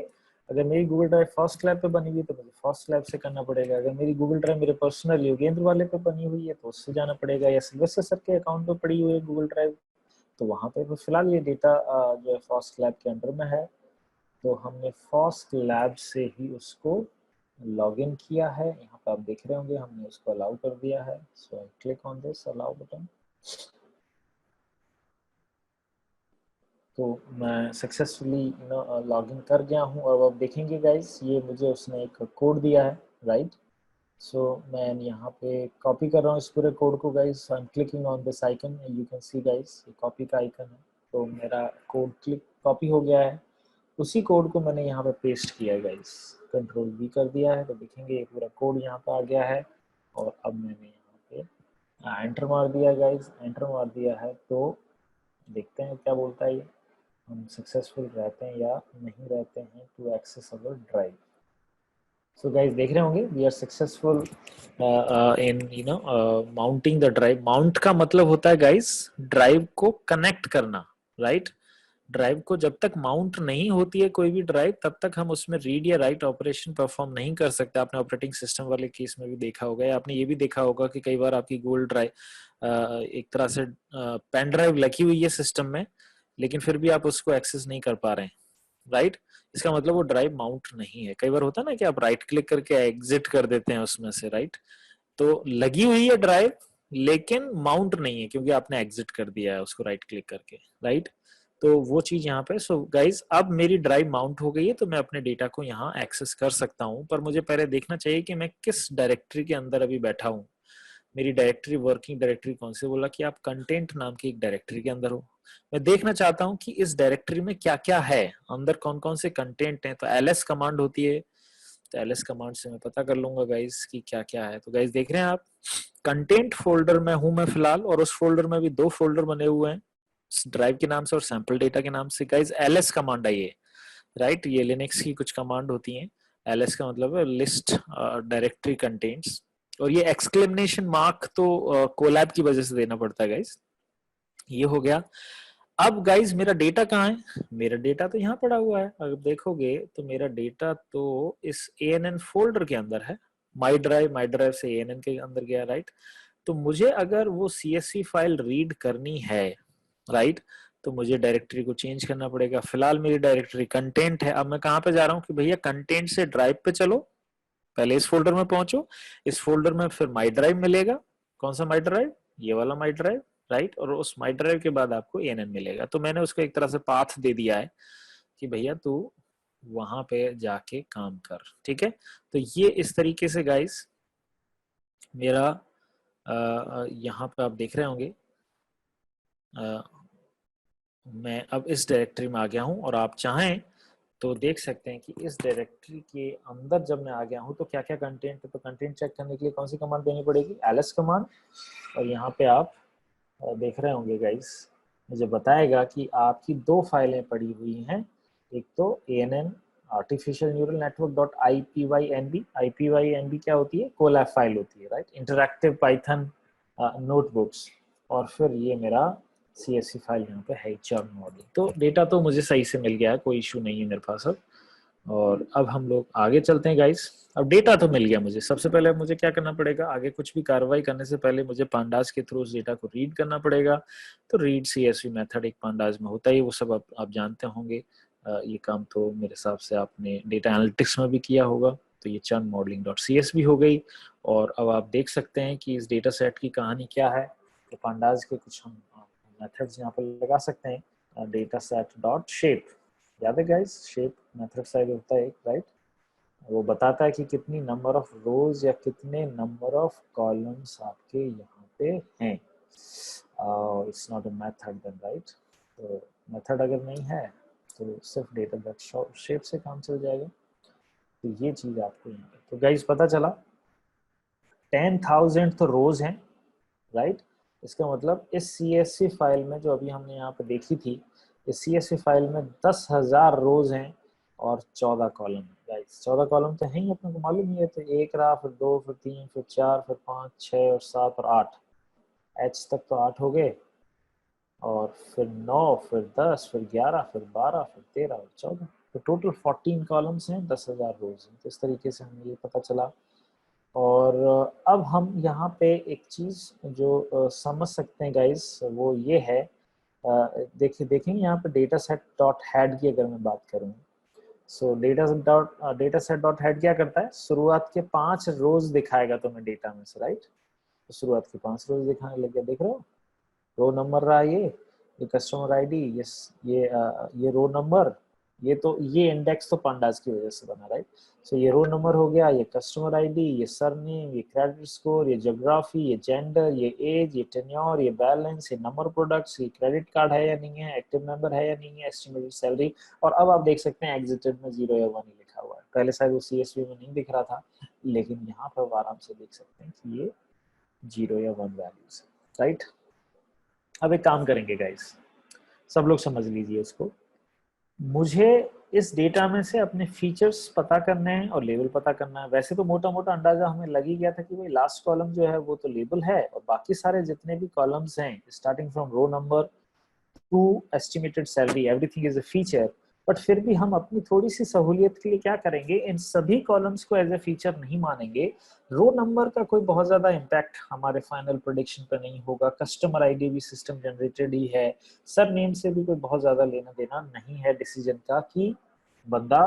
अगर मेरी गूगल ड्राइव फर्स्ट लैब पे बनी हुई है तो मुझे फर्स्ट लैब से करना पड़ेगा। अगर मेरी गूगल ड्राइव मेरे पर्सनल योगेंद्र वाले पे बनी हुई है तो उससे जाना पड़ेगा, या सिल्वेस्टर सर के अकाउंट पे पड़ी हुई है गूगल ड्राइव तो वहाँ पे। फिलहाल ये डेटा जो है फर्स्ट लैब के अंडर में है, तो हमने फर्स्ट लैब से ही उसको लॉगिन किया है। यहाँ पे आप देख रहे होंगे हमने उसको अलाउ कर दिया है। So I click on this allow button, तो मैं सक्सेसफुली लॉगिन कर गया हूँ। और अब देखेंगे गाइस, ये मुझे उसने एक कोड दिया है, राइट। सो मैं यहाँ पे कॉपी कर रहा हूँ इस पूरे कोड को guys. I am clicking on this icon, you can see guys, ये कॉपी का आइकन है। तो मेरा कोड क्लिक कॉपी हो गया है। उसी कोड को मैंने यहाँ पे पेस्ट किया है गाइस, कंट्रोल V कर दिया है। तो देखेंगे ये पूरा कोड यहाँ पे आ गया है। और अब मैंने यहाँ पे एंटर मार दिया गाइस, एंटर मार दिया है। तो देखते हैं क्या बोलता है ये, हम सक्सेसफुल रहते हैं या नहीं रहते हैं to access our drive. So guys देख रहे होंगे we are successful in mounting the drive. Mount का मतलब होता है गाइस ड्राइव को कनेक्ट करना, राइट। ड्राइव को जब तक माउंट नहीं होती है कोई भी ड्राइव, तब तक हम उसमें रीड या राइट ऑपरेशन परफॉर्म नहीं कर सकते। आपने ऑपरेटिंग सिस्टम वाले केस में भी देखा होगा, या आपने ये भी देखा होगा कि कई बार आपकी गूगल ड्राइव एक तरह से पेन ड्राइव लगी हुई है सिस्टम में, लेकिन फिर भी आप उसको एक्सेस नहीं कर पा रहे हैं, राइट। इसका मतलब वो ड्राइव माउंट नहीं है। कई बार होता है ना कि आप राइट क्लिक करके एग्जिट कर देते हैं उसमें से, राइट। तो लगी हुई है ड्राइव लेकिन माउंट नहीं है क्योंकि आपने एग्जिट कर दिया है उसको राइट क्लिक करके, राइट। तो वो चीज यहाँ पे, सो गाइज अब मेरी ड्राइव माउंट हो गई है तो मैं अपने डेटा को यहाँ एक्सेस कर सकता हूँ, पर मुझे पहले देखना चाहिए कि मैं किस डायरेक्टरी के अंदर अभी बैठा हूँ। मेरी डायरेक्टरी, वर्किंग डायरेक्टरी कौन सी, बोला कि आप कंटेंट नाम की एक डायरेक्टरी के अंदर हो। मैं देखना चाहता हूँ कि इस डायरेक्टरी में क्या क्या है, अंदर कौन कौन से कंटेंट हैं। तो ls कमांड होती है, तो ls कमांड से मैं पता कर लूंगा गाइज कि क्या क्या है। तो गाइज देख रहे हैं आप, कंटेंट फोल्डर में हूं मैं फिलहाल, और उस फोल्डर में भी 2 फोल्डर बने हुए हैं, ड्राइव के नाम से और सैंपल डेटा के नाम से। गाइज ls कमांड है ये, राइट। ये लिनक्स की कुछ कमांड होती हैं। ls का मतलब है लिस्ट डायरेक्टरी कंटेंट्स, और ये एक्सक्लेमेशन मार्क तो कोलैब की वजह से देना पड़ता है गाइज। ये हो गया। अब गाइज मेरा डेटा कहाँ है? मेरा डेटा तो यहाँ पड़ा हुआ है। अगर देखोगे तो मेरा डेटा तो इस ANN फोल्डर के अंदर है। माई ड्राइव से ANN के अंदर गया, राइट। तो मुझे अगर वो CSV फाइल रीड करनी है, राइट, तो मुझे डायरेक्टरी को चेंज करना पड़ेगा। फिलहाल मेरी डायरेक्टरी कंटेंट है। अब मैं कहाँ पे जा रहा हूँ कि भैया कंटेंट से ड्राइव पे चलो, पहले इस फोल्डर में पहुंचो, इस फोल्डर में फिर माई ड्राइव मिलेगा। कौन सा माई ड्राइव? ये वाला माई ड्राइव, राइट। और उस माई ड्राइव के बाद आपको ANN मिलेगा। तो मैंने उसको एक तरह से पाथ दे दिया है कि भैया तू वहां पे जाके काम कर, ठीक है। तो ये इस तरीके से गाइस मेरा यहाँ पे आप देख रहे होंगे, मैं अब इस डायरेक्टरी में आ गया हूँ। और आप चाहें तो देख सकते हैं कि इस डायरेक्टरी के अंदर जब मैं आ गया हूँ तो क्या क्या कंटेंट है। तो कंटेंट चेक करने के लिए कौन सी कमांड देनी पड़ेगी? ls command. और यहाँ पे आप देख रहे होंगे गाइस, मुझे बताएगा कि आपकी 2 फाइलें पड़ी हुई हैं। एक तो ANN artificial neural network dot IPYNB। IPYNB क्या होती है? कोलैब फाइल होती है, राइट, इंटरैक्टिव पाइथन नोटबुक्स। और फिर ये मेरा CSV फाइल यहाँ पे है, चर्न मॉडल। तो डेटा तो मुझे सही से मिल गया है, कोई इशू नहीं है मेरे पास अब। और अब हम लोग आगे चलते हैं गाइस। अब डेटा तो मिल गया मुझे, सबसे पहले मुझे क्या करना पड़ेगा? आगे कुछ भी कार्रवाई करने से पहले मुझे पांडास के थ्रू उस डेटा को रीड करना पड़ेगा। तो रीड CSV मेथड एक पांडास में होता ही, वो सब आप जानते होंगे। ये काम तो मेरे हिसाब से आपने डेटा एनालिटिक्स में भी किया होगा। तो ये चर्न मॉडलिंग डॉट CSV हो गई। और अब आप देख सकते हैं कि इस डेटा सेट की कहानी क्या है। तो पांडास के कुछ हम मेथड्स यहाँ पर लगा सकते हैं। डेटा सेट डॉट शेप, याद है गाइस? शेप मेथड साइज होता है, राइट। वो बताता है कि कितनी नंबर ऑफ रोज या कितने नंबर ऑफ कॉलम्स आपके यहाँ पे हैं। It's not a method then, right. तो मेथड अगर नहीं है तो सिर्फ डेटा डॉट शेप से काम चल जाएगा। तो ये चीज आपको यहाँ पे, तो गाइस पता चला 10,000 तो रोज हैं, राइट। इसका मतलब इस CSV फाइल में जो अभी हमने यहाँ पे देखी थी, इस CSV फाइल में 10,000 रोज हैं और 14 कॉलम है गाइस। 14 कॉलम तो है ही, अपने को मालूम ही है। तो 1 रहा, फिर 2, फिर 3, फिर 4, फिर 5, 6 और 7 और 8, H तक तो 8 हो गए। और फिर 9, फिर 10, फिर 11, फिर 12, फिर 13 और 14, तो टोटल 14 कॉलम्स हैं, 10,000 रोज हैं। तो इस तरीके से हमें ये पता चला। और अब हम यहाँ पे एक चीज जो समझ सकते हैं गाइस, वो ये है, देखिए देखेंगे यहाँ पे डेटा सेट डॉट हेड की अगर मैं बात करूँ। सो डेटा सेट डॉट हेड क्या करता है? शुरुआत के 5 रोज दिखाएगा तुम्हें डेटा में से, राइट। तो शुरुआत के 5 रोज दिखाने लग गया, देख रहे हो? रो नंबर रहा ये कस्टमर आईडी, ये रो नंबर, ये इंडेक्स तो पांडास की वजह से बना, राइट। सो ये रो नंबर हो गया, ये कस्टमर आईडी, ये सरनेम, ये क्रेडिट स्कोर, ये ज्योग्राफी, ये जेंडर, ये एज, ये टेन्योर, ये बैलेंस, ये नंबर प्रोडक्ट्स, ये क्रेडिट कार्ड है या नहीं है, एक्टिव मेंबर है या नहीं है, एस्टिमेटेड सैलरी। और अब आप देख सकते हैं एग्जिटेड में 0 या 1 ही लिखा हुआ है। पहले शायद वो CSV में नहीं दिख रहा था, लेकिन यहाँ पर आराम से देख सकते हैं कि ये 0 या 1 वैल्यूज, राइट। अब एक काम करेंगे गाइस, सब लोग समझ लीजिए इसको। मुझे इस डेटा में से अपने फीचर्स पता करने हैं और लेबल पता करना है। वैसे तो मोटा मोटा अंदाजा हमें लग ही गया था कि भाई लास्ट कॉलम जो है वो तो लेबल है, और बाकी सारे जितने भी कॉलम्स हैं starting from row number to estimated salary, everything is a feature, but फिर भी हम अपनी थोड़ी सी सहूलियत के लिए क्या करेंगे, इन सभी कॉलम्स को एज ए फीचर नहीं मानेंगे। रो नंबर का कोई बहुत ज्यादा इम्पैक्ट हमारे फाइनल प्रेडिक्शन पर नहीं होगा, कस्टमर आईडी भी सिस्टम जनरेटेड ही है, सर नेम से भी कोई बहुत ज्यादा लेना देना नहीं है डिसीजन का कि बंदा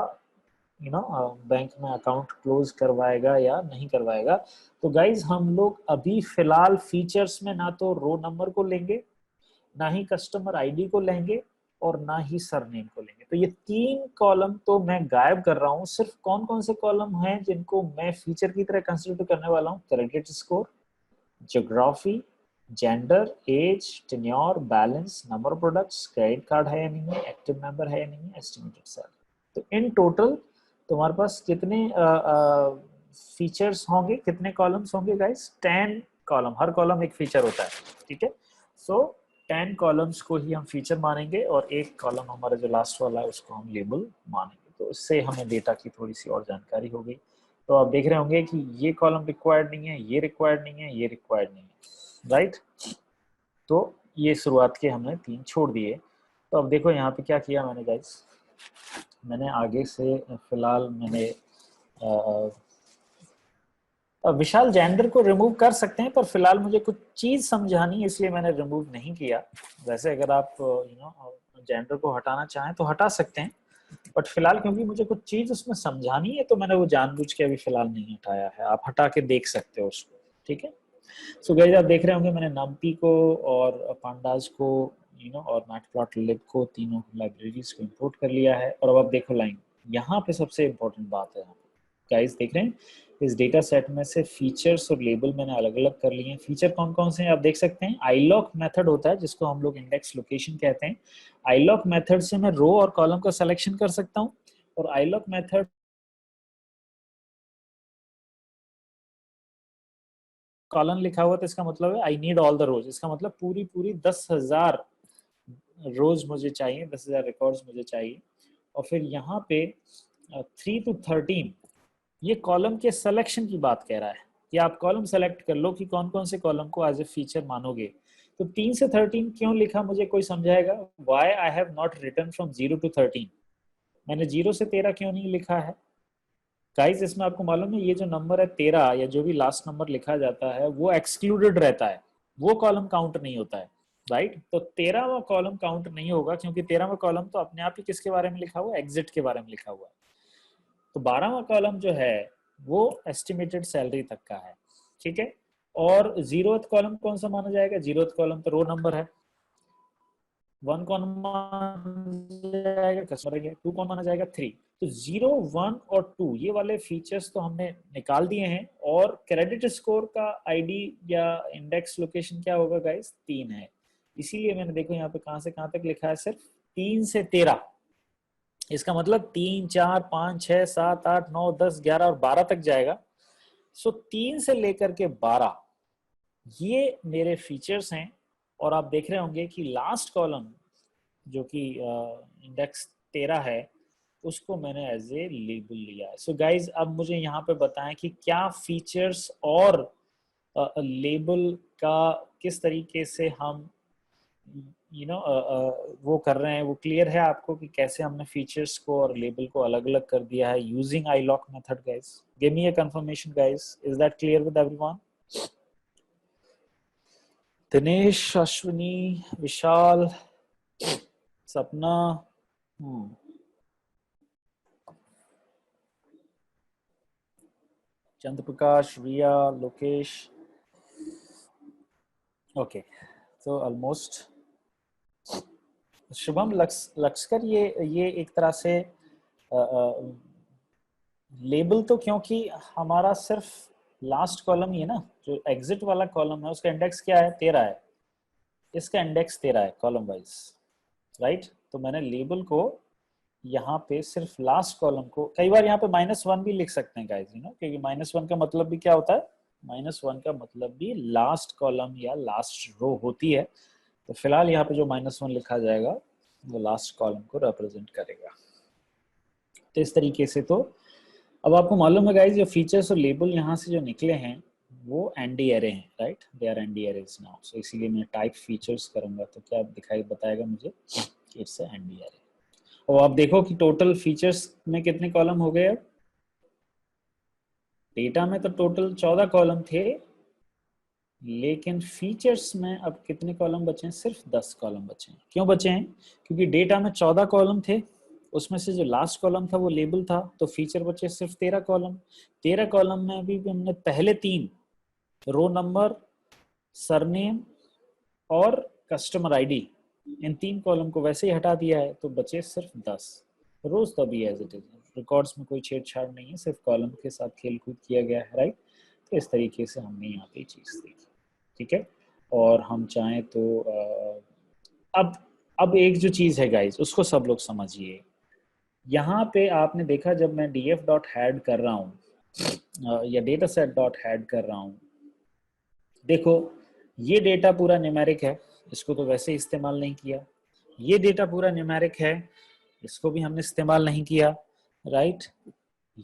बैंक में अकाउंट क्लोज करवाएगा या नहीं करवाएगा। तो गाइज हम लोग अभी फिलहाल फीचर्स में ना तो रो नंबर को लेंगे, ना ही कस्टमर आईडी को लेंगे, और ना ही सरनेम को लेंगे। तो ये 3 कॉलम तो मैं गायब कर रहा हूँ। सिर्फ कौन कौन से कॉलम हैं जिनको मैं फीचर की तरह कंसिडर करने वाला हूँ? Credit score, geography, gender, age, tenure, balance, number of products, credit card है या नहीं, एक्टिव मेंबर है या नहीं, एस्टिमेटेड सैलरी। तो इन टोटल तुम्हारे पास कितने फीचर्स होंगे, कितने कॉलम्स होंगे गाइस? 10 कॉलम, हर कॉलम एक फीचर होता है, ठीक है। सो 10 कॉलम्स को ही हम फीचर मानेंगे और एक कॉलम हमारा जो लास्ट वाला है उसको हम लेबल मानेंगे। तो इससे हमें डेटा की थोड़ी सी और जानकारी होगी। तो आप देख रहे होंगे कि ये कॉलम रिक्वायर्ड नहीं है, ये रिक्वायर्ड नहीं है, ये रिक्वायर्ड नहीं है, राइट। तो ये शुरुआत के हमने 3 छोड़ दिए। तो अब देखो यहाँ पे क्या किया मैंने गाइस, मैंने आगे से फिलहाल मैंने विशाल जेंडर को रिमूव कर सकते हैं, पर फिलहाल मुझे कुछ चीज समझानी है इसलिए मैंने रिमूव नहीं किया। वैसे अगर आप जेंडर को हटाना चाहें तो हटा सकते हैं, बट फिलहाल क्योंकि मुझे कुछ चीज उसमें समझानी है तो मैंने वो जानबूझ के अभी फिलहाल नहीं हटाया है। आप हटा के देख सकते हो उसको, ठीक है। सो गाइस आप देख रहे होंगे मैंने नम्पी को और पांडाज को और मैटप्लॉटलिब को, तीनों लाइब्रेरीज को इंपोर्ट कर लिया है। और अब आप देखो लाइन, यहाँ पे सबसे इंपॉर्टेंट बात है, गाइस देख रहे हैं इस डेटा सेट में से फीचर्स और लेबल मैंने अलग अलग कर लिए हैं। फीचर कौन कौन से हैं आप देख सकते हैं। आईलॉक मेथड होता है जिसको हम लोग इंडेक्स लोकेशन कहते हैं। आईलॉक मेथड से मैं रो और कॉलम का सिलेक्शन कर सकता हूँ, और आईलॉक मेथड कॉलम लिखा हुआ तो इसका मतलब है आई नीड ऑल द रोज, इसका मतलब पूरी पूरी 10,000 रोज मुझे चाहिए, 10,000 रिकॉर्ड्स मुझे चाहिए। और फिर यहाँ पे 3 to 13 ये कॉलम के सिलेक्शन की बात कह रहा है कि आप कॉलम सेलेक्ट कर लो कि कौन कौन से कॉलम को एज ए फीचर मानोगे। तो 3 से 13 क्यों लिखा मुझे कोई समझाएगा? Why I have not written from 0 to 13, मैंने 0 से 13 क्यों नहीं लिखा है गाइस? इसमें आपको मालूम है ये जो नंबर है 13 या जो भी लास्ट नंबर लिखा जाता है वो एक्सक्लूडेड रहता है, वो कॉलम काउंट नहीं होता है, राइट। तो 13वां कॉलम काउंट नहीं होगा क्योंकि 13वां कॉलम तो अपने आप ही किसके बारे में लिखा हुआ है? एग्जिट के बारे में लिखा हुआ है। तो 12वां कॉलम जो है वो एस्टिमेटेड सैलरी तक का है, ठीक है। और 0th कॉलम कौन सा माना जाएगा? 0th कॉलम तो रो नंबर है। 1 कौन माना जाएगा? कस्टमर है। 2 कौन माना जाएगा? 3। तो 0, 1 और 2 ये वाले फीचर्स तो हमने निकाल दिए हैं। और क्रेडिट स्कोर का आईडी या इंडेक्स लोकेशन क्या होगा गाइस? 3 है। इसीलिए मैंने देखो यहाँ पे कहां से कहां तक लिखा है, सिर्फ 3 से 13। इसका मतलब 3, 4, 5, 6, 7, 8, 9, 10, 11 और 12 तक जाएगा। सो 3 से लेकर के 12 ये मेरे फीचर्स हैं। और आप देख रहे होंगे कि लास्ट कॉलम जो कि इंडेक्स 13 है उसको मैंने एज ए लेबल लिया है। सो गाइज अब मुझे यहाँ पे बताएं कि क्या फीचर्स और लेबल का किस तरीके से हम वो कर रहे हैं, वो क्लियर है आपको कि कैसे हमने फीचर्स को और लेबल को अलग अलग कर दिया है using iloc method guys? Give me a confirmation guys, is that clear with everyone? Dinesh, Ashwini, Vishal, Sapna, Chandra Prakash, Riya, Lokesh, okay. तो ऑलमोस्ट शुभम लक्ष्कर, ये एक तरह से लेबल तो क्योंकि हमारा सिर्फ लास्ट कॉलम ही है ना, जो एग्जिट वाला कॉलम है उसका इंडेक्स क्या है? 13 है। इसका इंडेक्स 13 है कॉलम वाइज, राइट। तो मैंने लेबल को यहाँ पे सिर्फ लास्ट कॉलम को, कई बार यहाँ पे -1 भी लिख सकते हैं गाइस, क्योंकि -1 का मतलब भी क्या होता है? -1 का मतलब भी लास्ट कॉलम या लास्ट रो होती है। तो फिलहाल यहाँ पे जो -1 लिखा जाएगा वो लास्ट कॉलम को रिप्रेजेंट करेगा। तो इस तरीके से तो अब आपको मालूम है गाइस, जो फीचर्स और लेबल यहाँ से जो निकले हैं वो एनडी एरे हैं, right, they are ND arrays now. So इसीलिए मैं टाइप फीचर्स करूंगा तो क्या दिखाई बताएगा मुझे कि इट्स एनडी एरे। और आप देखो कि टोटल फीचर्स में कितने कॉलम हो गए। अब डेटा में तो टोटल 14 कॉलम थे, लेकिन फीचर्स में अब कितने कॉलम बचे हैं, सिर्फ 10 कॉलम बचे हैं। क्यों बचे हैं? क्योंकि डेटा में 14 कॉलम थे, उसमें से जो लास्ट कॉलम था वो लेबल था, तो फीचर बचे सिर्फ 13 कॉलम। 13 कॉलम में भी हमने पहले 3 रो नंबर, सरनेम और कस्टमर आईडी, इन 3 कॉलम को वैसे ही हटा दिया है, तो बचे सिर्फ 10 रोज। तो अभी एज इट इज, रिकॉर्ड्स में कोई छेड़छाड़ नहीं है, सिर्फ कॉलम के साथ खेल कूद किया गया है, राइट। तो इस तरीके से हमने यहाँ पे चीज देखी, ठीक है। और हम चाहें तो अब एक जो चीज है गाइज, उसको सब लोग समझिए। यहाँ पे आपने देखा जब मैं df डॉट हेड कर रहा हूँ या डेटा सेट डॉट हेड कर रहा हूँ, देखो ये डेटा पूरा न्यूमेरिक है, इसको तो वैसे इस्तेमाल नहीं किया। ये डेटा पूरा न्यूमेरिक है, इसको भी हमने इस्तेमाल नहीं किया, राइट।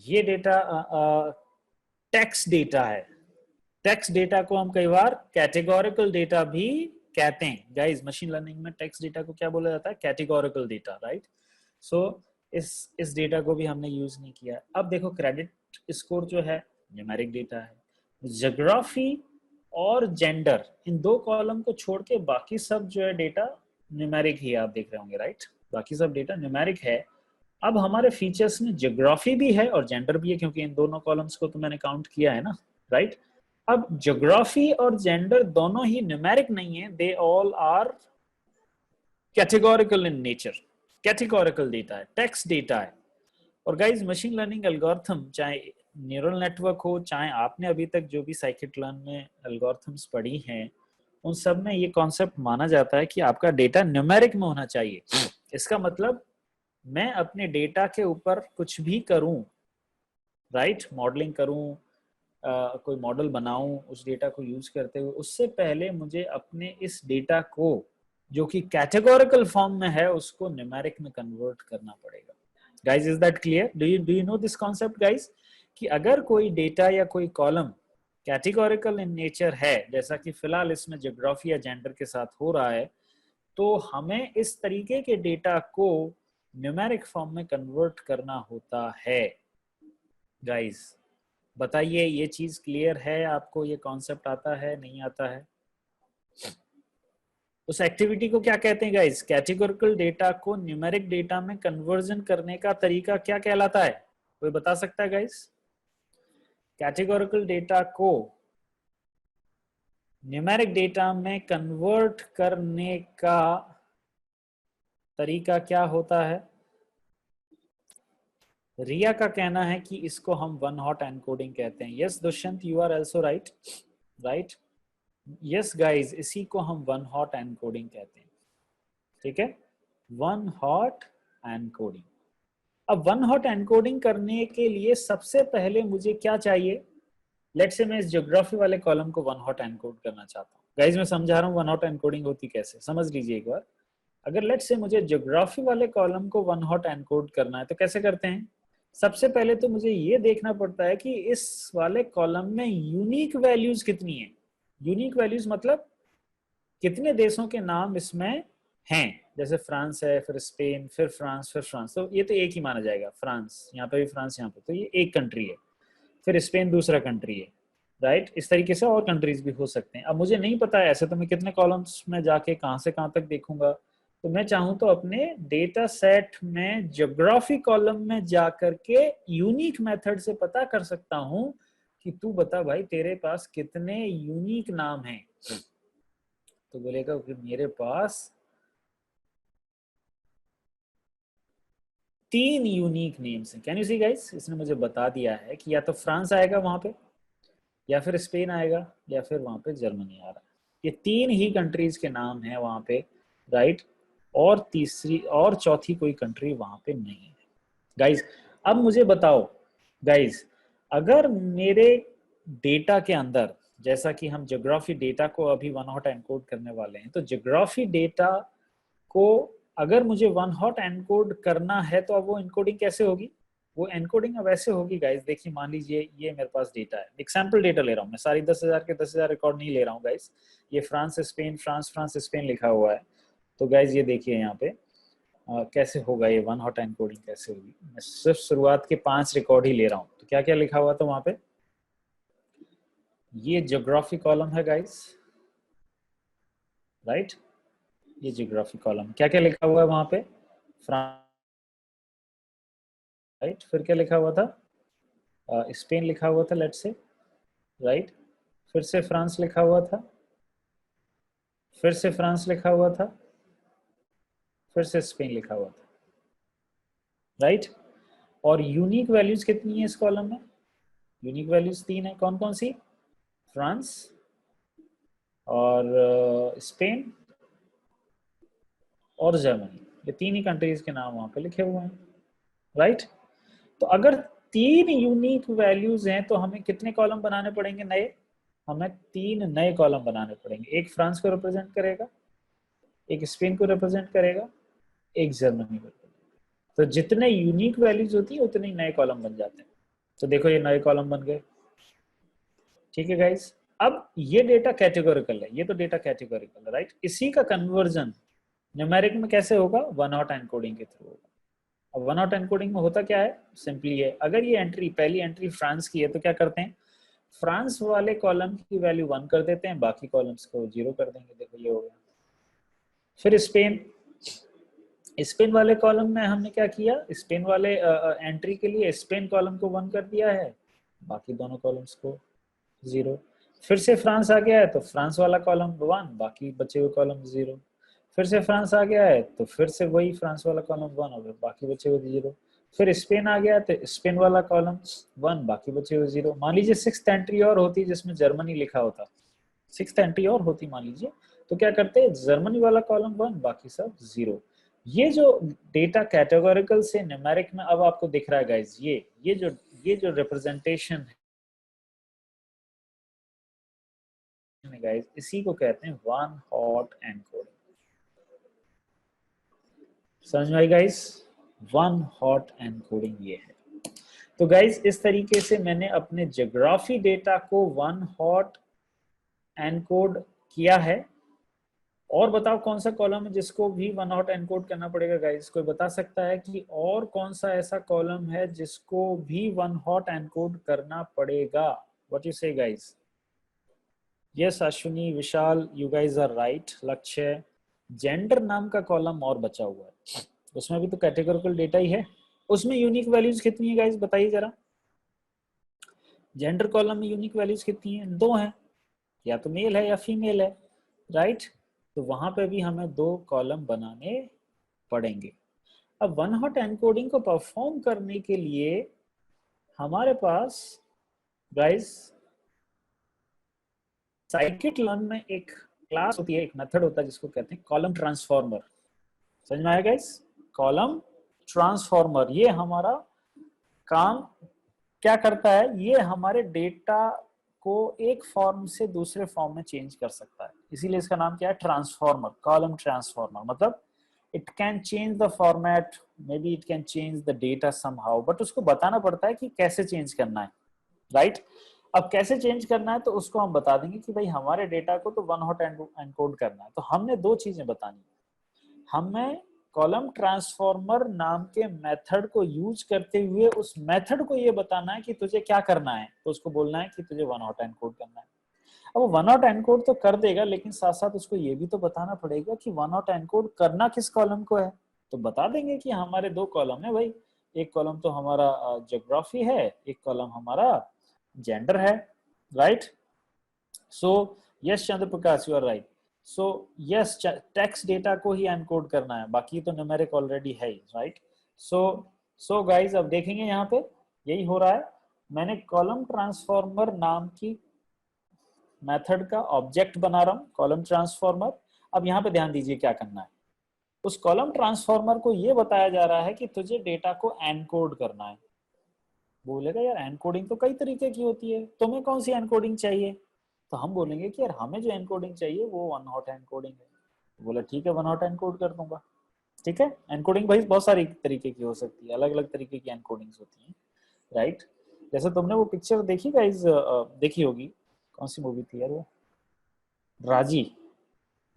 ये डेटा टेक्स्ट डेटा है। टेक्स्ट डेटा को हम कई बार कैटेगोरिकल डेटा भी कहते हैं गाइस। मशीन लर्निंग में टेक्स्ट डेटा को क्या बोला जाता है? Categorical data, right. सो इस डेटा को भी हमने यूज नहीं किया। अब देखो क्रेडिट स्कोर जो है न्यूमेरिक डेटा है। ज्योग्राफी और जेंडर, इन 2 कॉलम को छोड़ के बाकी सब जो है डेटा न्यूमेरिक ही आप देख रहे होंगे, राइट। बाकी सब डेटा न्यूमेरिक है। अब हमारे फीचर्स में ज्योग्राफी भी है और जेंडर भी है, क्योंकि इन दोनों कॉलम्स को तो मैंने काउंट किया है ना, राइट। अब ज्योग्राफी और जेंडर दोनों ही न्यूमेरिक नहीं है, they all are categorical in nature. Categorical data है, टेक्स्ट डेटा है। और गाइज मशीन लर्निंग एल्गोरिथम, चाहे न्यूरल नेटवर्क हो, चाहे आपने अभी तक जो भी साइकिट लर्न में एल्गोरिथम्स पढ़ी हैं, उन सब में ये कॉन्सेप्ट माना जाता है कि आपका डेटा न्यूमेरिक में होना चाहिए। इसका मतलब मैं अपने डेटा के ऊपर कुछ भी करूं, राइट, मॉडलिंग करूं, कोई मॉडल बनाऊं उस डेटा को यूज करते हुए, उससे पहले मुझे अपने इस डेटा को जो कि कैटेगोरिकल फॉर्म में है उसको न्यूमेरिक में कन्वर्ट करना पड़ेगा। Guys is that clear? Do you know this concept guys, कि अगर कोई डेटा या कोई कॉलम कैटेगोरिकल इन नेचर है, जैसा कि फिलहाल इसमें ज्योग्राफी या जेंडर के साथ हो रहा है, तो हमें इस तरीके के डेटा को न्यूमेरिक फॉर्म में कन्वर्ट करना होता है। गाइज बताइए, ये चीज क्लियर है आपको? ये कॉन्सेप्ट आता है, नहीं आता है? उस एक्टिविटी को क्या कहते हैं गाइज? कैटेगोरिकल डेटा को न्यूमेरिक डेटा में कन्वर्जन करने का तरीका क्या कहलाता है? कोई बता सकता है गाइज? कैटेगोरिकल डेटा को न्यूमेरिक डेटा में कन्वर्ट करने का तरीका क्या होता है? रिया का कहना है कि इसको हम वन हॉट एनकोडिंग कहते हैं। Yes Dushyant, you are also right, right. Yes guys, इसी को हम वन हॉट एनकोडिंग कहते हैं, ठीक है, वन हॉट एनकोडिंग। अब वन हॉट एनकोडिंग करने के लिए सबसे पहले मुझे क्या चाहिए? लेट्स से मैं इस ज्योग्राफी वाले कॉलम को वन हॉट एनकोड करना चाहता हूँ। गाइज मैं समझा रहा हूँ वन हॉट एनकोडिंग होती कैसे, समझ लीजिए एक बार। अगर लेट्स से मुझे ज्योग्राफी वाले कॉलम को वन हॉट एनकोड करना है तो कैसे करते हैं? सबसे पहले तो मुझे ये देखना पड़ता है कि इस वाले कॉलम में यूनिक वैल्यूज कितनी है। यूनिक वैल्यूज मतलब कितने देशों के नाम इसमें हैं। जैसे फ्रांस है, फिर स्पेन, फिर फ्रांस, फिर फ्रांस, तो ये तो एक ही माना जाएगा। फ्रांस यहाँ पे भी, फ्रांस यहाँ पे, तो ये एक कंट्री है। फिर स्पेन दूसरा कंट्री है, राइट। इस तरीके से और कंट्रीज भी हो सकते हैं। अब मुझे नहीं पता है ऐसे, तो मैं कितने कॉलम्स में जाके कहाँ से कहाँ तक देखूंगा? तो मैं चाहूँ तो अपने डेटा सेट में ज्योग्राफी कॉलम में जाकर के यूनिक मेथड से पता कर सकता हूँ कि तू बता भाई तेरे पास कितने यूनिक नाम हैं। तो बोलेगा कि मेरे पास 3 यूनिक नेम्स हैं। कैन यू सी गाइस, इसने मुझे बता दिया है कि या तो फ्रांस आएगा वहां पे, या फिर स्पेन आएगा, या फिर वहां पे जर्मनी आ रहा है। ये 3 ही कंट्रीज के नाम है वहां पे, राइट। और तीसरी और चौथी कोई कंट्री वहां पे नहीं है। गाइज अब मुझे बताओ गाइज, अगर मेरे डेटा के अंदर, जैसा कि हम ज्योग्राफी डेटा को अभी वन हॉट एनकोड करने वाले हैं, तो ज्योग्राफी डेटा को अगर मुझे वन हॉट एनकोड करना है तो अब वो एनकोडिंग कैसे होगी? वो एनकोडिंग अब ऐसे होगी गाइस, देखिए मान लीजिए ये मेरे पास डेटा है, एक सैम्पल डेटा ले रहा हूँ मैं, सारी 10,000 के 10,000 रिकॉर्ड नहीं ले रहा हूँ गाइस, ये France Spain France France Spain लिखा हुआ है। तो गाइस ये देखिए यहाँ पे कैसे होगा ये वन हॉट एनकोडिंग कैसे होगी। मैं सिर्फ शुरुआत के 5 रिकॉर्ड ही ले रहा हूँ, तो क्या क्या लिखा हुआ था वहां पे, ये ज्योग्राफी कॉलम है गाइस, राइट, ये ज्योग्राफी कॉलम, क्या क्या लिखा हुआ है वहां पे, फ्रांस, राइट, फिर क्या लिखा हुआ था, स्पेन लिखा हुआ था लेट्स से, राइट, फिर से फ्रांस लिखा हुआ था, फिर से फ्रांस लिखा हुआ था, फिर से स्पेन लिखा हुआ था, राइट। और यूनिक वैल्यूज कितनी है इस कॉलम में, यूनिक वैल्यूज 3 है, कौन कौन सी, फ्रांस और स्पेन और जर्मनी, ये 3 ही कंट्रीज के नाम वहां पे लिखे हुए हैं, राइट। तो अगर 3 यूनिक वैल्यूज हैं तो हमें कितने कॉलम बनाने पड़ेंगे नए, हमें 3 नए कॉलम बनाने पड़ेंगे, एक फ्रांस को रिप्रेजेंट करेगा, एक स्पेन को रिप्रेजेंट करेगा, एक जर्मनी को। तो जितने यूनिक वैल्यूज होती है उतने ही नए कॉलम बन जाते हैं। तो देखो ये नए कॉलम बन गए, ठीक है गाइस। अब ये डेटा कैटेगोरिकल है, ये तो डेटा कैटेगोरिकल है, राइट। इसी का कन्वर्जन न्यूमेरिक में कैसे होगा, वन हॉट एनकोडिंग के थ्रू होगा। अब वन हॉट एनकोडिंग में होता क्या है, सिंपली है, अगर ये एंट्री पहली एंट्री फ्रांस की है तो क्या करते हैं, फ्रांस वाले कॉलम की वैल्यू 1 कर देते हैं, बाकी कॉलम्स को 0 कर देंगे, देखो ये हो गया। फिर स्पेन, स्पेन वाले कॉलम में हमने क्या किया, स्पेन वाले एंट्री के लिए स्पेन कॉलम को 1 कर दिया है, बाकी दोनों कॉलम्स को 0। फिर से फ्रांस आ गया है तो फ्रांस वाला कॉलम 1, बाकी बचे हुए कॉलम 0। फिर से फ्रांस आ गया है तो फिर से वही फ्रांस वाला कॉलम 1 और बाकी बचे हुए 0। फिर स्पेन आ गया तो स्पेन वाला कॉलम 1, बाकी बचे हुए 0। मान लीजिए 6th एंट्री और होती जिसमें जर्मनी लिखा होता, 6th एंट्री और होती मान लीजिए, तो क्या करते हैं, जर्मनी वाला कॉलम 1, बाकी सब 0। ये जो डेटा कैटेगोरिकल से न्यूमेरिक में अब आपको दिख रहा है गाइज, ये जो रिप्रेजेंटेशन है गाइज, इसी को कहते हैं वन हॉट एनकोडिंग। समझ में आई गाइज, वन हॉट एनकोडिंग ये है। तो गाइज इस तरीके से मैंने अपने ज्योग्राफी डेटा को वन हॉट एनकोड किया है। और बताओ कौन सा कॉलम है जिसको भी वन हॉट एनकोड करना पड़ेगा गाइस, कोई बता सकता है कि और कौन सा ऐसा कॉलम है जिसको भी वन हॉट एनकोड करना पड़ेगा, what you say guys. Yes Ashwini Vishal you guys are right. Lakshya, gender नाम का कॉलम और बचा हुआ है, उसमें भी तो कैटेगोरिकल डेटा ही है, उसमें यूनिक वैल्यूज कितनी है गाइस बताइए जरा। जेंडर कॉलम में यूनिक वैल्यूज कितनी है, 2 है, या तो मेल है या फीमेल है, राइट। तो वहां पे भी हमें 2 कॉलम बनाने पड़ेंगे। अब वन हॉट एनकोडिंग को परफॉर्म करने के लिए हमारे पास गाइस साइकिट लर्न में एक क्लास होती है, एक मेथड होता है जिसको कहते हैं कॉलम ट्रांसफॉर्मर। समझ में आया गाइस, कॉलम ट्रांसफॉर्मर ये हमारा काम क्या करता है, ये हमारे डेटा को एक फॉर्म से दूसरे फॉर्म में चेंज कर सकता है, इसीलिए इसका नाम क्या है, ट्रांसफॉर्मर, कॉलम ट्रांसफॉर्मर। मतलब it can change the format, may be it can change the data somehow, but उसको बताना पड़ता है कि कैसे चेंज करना है, राइट। अब कैसे चेंज करना है तो उसको हम बता देंगे कि भाई हमारे डेटा को तो वन हॉट एनकोड करना है, तो हमने 2 चीजें बतानी, हमें कॉलम ट्रांसफॉर्मर नाम के मेथड को यूज करते हुए उस मेथड को ये बताना है कि तुझे क्या करना है, तो उसको बोलना है कि तुझे वन हॉट एनकोड करना है। अब वो वन हॉट एनकोड तो कर देगा, लेकिन साथ साथ उसको ये भी तो बताना पड़ेगा कि वन हॉट एनकोड करना किस कॉलम को है। तो बता देंगे कि हमारे 2 कॉलम है भाई, एक कॉलम तो हमारा ज्योग्राफी है, एक कॉलम हमारा जेंडर है, right. So yes Chandra Prakash you are right. So yes text data को ही एनकोड करना है, बाकी तो न्यूमेरिक ऑलरेडी है, राइट। सो गाइज अब देखेंगे यहाँ पे यही हो रहा है, मैंने कॉलम ट्रांसफॉर्मर नाम की मेथड का ऑब्जेक्ट बना रहा हूँ, कॉलम ट्रांसफॉर्मर। अब यहाँ पे ध्यान दीजिए क्या करना है, उस कॉलम ट्रांसफॉर्मर को ये बताया जा रहा है कि तुझे डेटा को एनकोड करना है। बोलेगा यार एनकोडिंग तो कई तरीके की होती है, तुम्हें कौन सी एनकोडिंग चाहिए, तो हम बोलेंगे कि यार हमें जो एनकोडिंग चाहिए वो वन हॉट एनकोडिंग है। बोला ठीक है वन हॉट एनकोड कर दूंगा। ठीक है। एनकोडिंग भाई बहुत सारी तरीके की हो सकती है, अलग अलग तरीके की एनकोडिंग्स होती हैं, राइट। जैसे तुमने वो पिक्चर देखी गाइस, देखी होगी, कौन सी मूवी थी यार वो, राजी,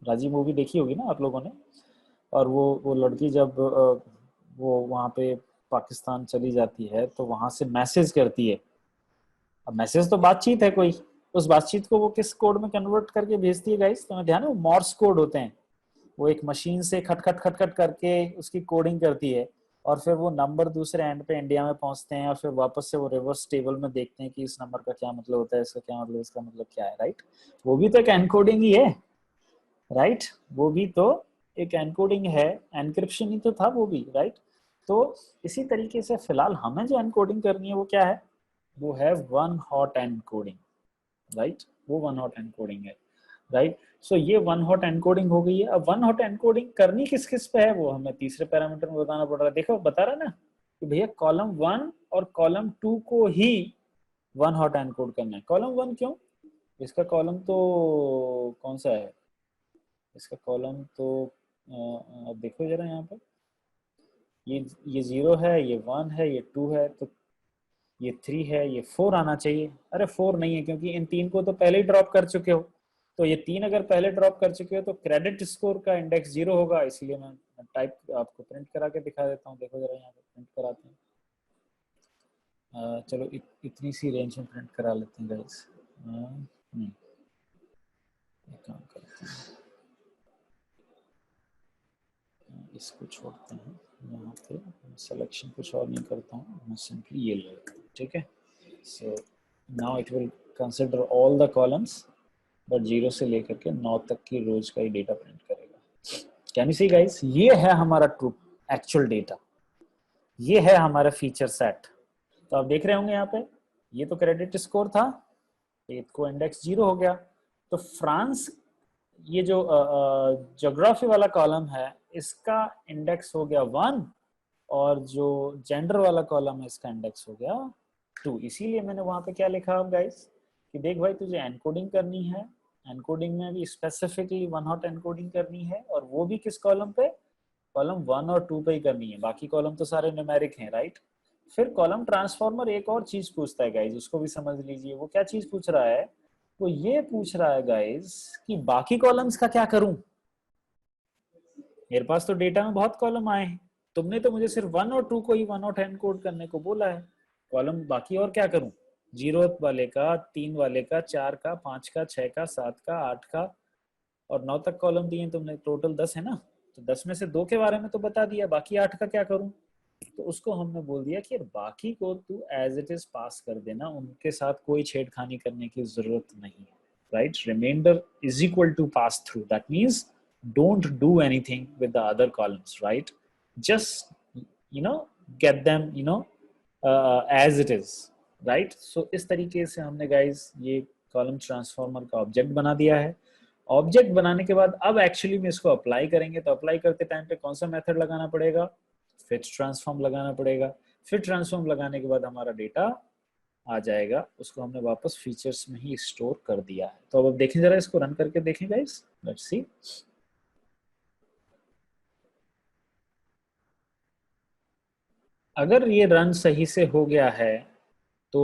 राजी मूवी देखी होगी ना आप लोगों ने। और वो लड़की जब वो वहाँ पे पाकिस्तान चली जाती है तो वहां से मैसेज करती है। अब मैसेज तो बातचीत है कोई, उस बातचीत को वो किस कोड में कन्वर्ट करके भेजती है गाइस, तुम्हें ध्यान है, वो मॉर्स कोड होते हैं। वो एक मशीन से खट खट खट खट करके उसकी कोडिंग करती है, और फिर वो नंबर दूसरे एंड पे इंडिया में पहुंचते हैं, और फिर वापस से वो रिवर्स टेबल में देखते हैं कि इस नंबर का क्या मतलब होता है, इसका क्या मतलब, इसका मतलब क्या है, राइट। वो भी तो एक एनकोडिंग ही है, राइट। वो भी तो एक एनकोडिंग है, एनक्रिप्शन ही तो था वो भी, राइट। तो इसी तरीके से फिलहाल हमें जो एनकोडिंग करनी है वो क्या है, वो है वन हॉट एनकोडिंग, राइट। वो वन हॉट एनकोडिंग है, राइट। सो ये वन हॉट एनकोडिंग हो गई है। अब वन हॉट एनकोडिंग करनी किस किस पे है, वो हमें तीसरे पैरामीटर में बताना पड़ रहा है। देखो बता रहा ना कि भैया कॉलम 1 और कॉलम 2 को ही वन हॉट एनकोड करना है। कॉलम 1 क्यों, इसका कॉलम तो कौन सा है, इसका कॉलम तो अब देखो जरा यहाँ पर, ये 0 है, ये 1 है, ये 2 है, तो ये 3 है, ये 4 आना चाहिए। अरे 4 नहीं है, क्योंकि इन 3 को तो पहले ही ड्रॉप कर चुके हो। तो ये 3 अगर पहले ड्रॉप कर चुके हो तो क्रेडिट स्कोर का इंडेक्स 0 होगा। इसीलिए मैं टाइप आपको प्रिंट करा के दिखा देता हूँ, देखो जरा यहाँ पे प्रिंट कराते हैं। चलो इतनी सी रेंज में प्रिंट करा लेते हैं गाइस। काम करते हैं, इसको छोड़ते हैं, यहाँ पे सिलेक्शन कुछ और नहीं करता हूँ, मैं सिंपली ये ले लेता हूँ, ठीक है। So now it will consider all the columns, but 0 से लेकर के 9 तक की रोज का ही डेटा प्रिंट करेगा। कैन यू सी गाइस, ये है हमारा ट्रू एक्चुअल डेटा, ये है हमारा फीचर सेट। तो आप देख रहे होंगे यहाँ पे, ये तो क्रेडिट स्कोर था, को इंडेक्स 0 हो गया। तो फ्रांस, ये जो ज्योग्राफी वाला कॉलम है, इसका इंडेक्स हो गया 1, और जो जेंडर वाला कॉलम है इसका इंडेक्स हो गया 2। इसीलिए मैंने वहां पे क्या लिखा अब गाइस, कि देख भाई तुझे एनकोडिंग करनी है, एनकोडिंग में भी स्पेसिफिकली वन हॉट एनकोडिंग करनी है, और वो भी किस कॉलम पे, कॉलम 1 और 2 पे ही करनी है, बाकी कॉलम तो सारे न्यूमेरिक हैं, राइट। फिर कॉलम ट्रांसफॉर्मर एक और चीज पूछता है गाइज, उसको भी समझ लीजिए। वो क्या चीज पूछ रहा है, वो ये पूछ रहा है गाइज कि बाकी कॉलम्स का क्या करूं। मेरे पास तो डेटा में बहुत कॉलम आए हैं, तुमने तो मुझे सिर्फ 1 और 2 को ही वन हॉट एनकोड करने को बोला है, कॉलम बाकी और क्या करूं, 0 वाले का, 3 वाले का, 4 का, 5 का, 6 का, 7 का, 8 का, और 9 तक कॉलम दिए तुमने, टोटल 10 है ना। तो 10 में से 2 के बारे में तो बता दिया, बाकी 8 का क्या करूं। तो उसको हमने बोल दिया कि बाकी को तू एज इट इज पास कर देना, उनके साथ कोई छेड़खानी करने की जरूरत नहीं है, right. Reminder is equal to pass through, that means don't do anything with the other columns, right, just get them as it is, right। so इस तरीके से हमने guys ये कॉलम ट्रांसफॉर्मर का ऑब्जेक्ट बना दिया है। ऑब्जेक्ट बनाने के बाद अब एक्चुअली में इसको अप्लाई करेंगे, तो अप्लाई करते टाइम पे कौन सा मेथड लगाना पड़ेगा, फिट ट्रांसफॉर्म लगाना पड़ेगा। फिट ट्रांसफॉर्म लगाने के बाद हमारा डेटा आ जाएगा, उसको हमने वापस फीचर्स में ही स्टोर कर दिया है। तो अब देखें जरा, इसको रन करके देखें गाइस, लेट्स सी। अगर ये रन सही से हो गया है तो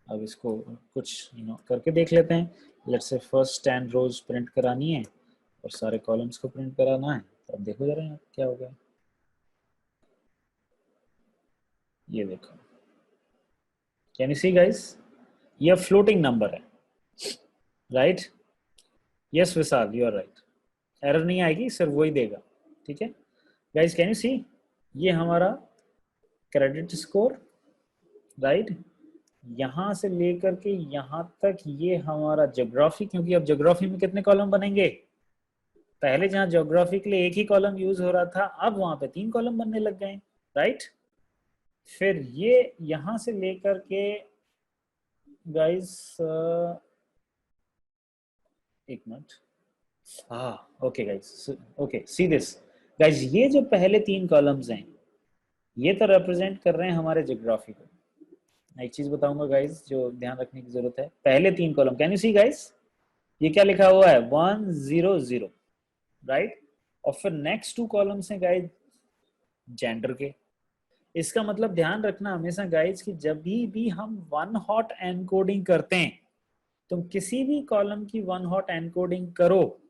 अब इसको कुछ करके देख लेते हैं। Let's say first 10 rose print करानी है और सारे कॉलम्स को प्रिंट कराना है। तो अब देखो जरा क्या हो गया, ये देखो, कैन यू सी गाइस, ये फ्लोटिंग नंबर है, right. Yes Vishal, you are right, error नहीं आएगी, सिर्फ वही देगा, ठीक है गाइस। कैन यू सी, ये हमारा क्रेडिट स्कोर, राइट, यहां से लेकर के यहां तक ये हमारा ज्योग्राफी, क्योंकि अब ज्योग्राफी में कितने कॉलम बनेंगे, पहले जहां ज्योग्राफी के लिए एक ही कॉलम यूज हो रहा था, अब वहां पे 3 कॉलम बनने लग गए, राइट। फिर ये यहां से लेकर के गाइस, एक मिनट, हाँ okay guys, okay see this guys, ये जो पहले 3 कॉलम्स हैं ये तो रिप्रेजेंट कर रहे हैं हमारे ज्योग्राफी को। एक चीज बताऊंगा गाइस जो ध्यान रखने की जरूरत है, पहले 3 column, can you see guys, ये क्या लिखा हुआ है 1 0 0, राइट। और फिर नेक्स्ट 2 कॉलम्स हैं गाइस जेंडर के। इसका मतलब ध्यान रखना हमेशा गाइज कि जब भी हम वन हॉट एनकोडिंग करते हैं, तुम किसी भी कॉलम की वन हॉट एनकोडिंग करो,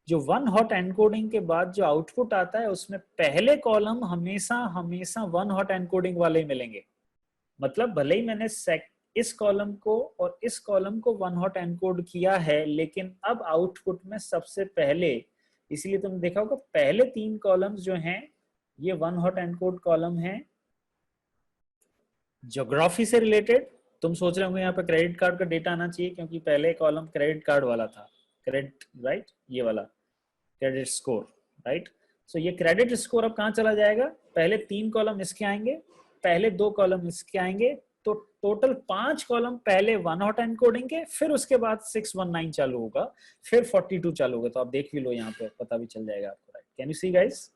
जो वन हॉट एनकोडिंग के बाद जो आउटपुट आता है उसमें पहले कॉलम हमेशा हमेशा वन हॉट एनकोडिंग वाले ही मिलेंगे। मतलब भले ही मैंने इस कॉलम को और इस कॉलम को वन हॉट एनकोड किया है, लेकिन अब आउटपुट में सबसे पहले, इसलिए तुम देखा होगा पहले 3 कॉलम्स जो हैं ये वन हॉट एनकोड कॉलम है ज्योग्राफी से रिलेटेड। तुम सोच रहे होंगे यहाँ पे क्रेडिट कार्ड का डेटा आना चाहिए क्योंकि पहले कॉलम क्रेडिट कार्ड वाला था, क्रेडिट राइट, ये वाला क्रेडिट स्कोर राइट। सो ये क्रेडिट स्कोर अब कहाँ चला जाएगा, पहले 3 कॉलम इसके आएंगे, पहले 2 कॉलम इसके आएंगे, तो टोटल 5 कॉलम पहले वन हॉट एनकोडिंग के, फिर उसके बाद 619 चालू होगा, फिर 42 चालू होगा। तो आप देख भी लो यहाँ पे, पता भी चल जाएगा आपको, right. Can you see guys,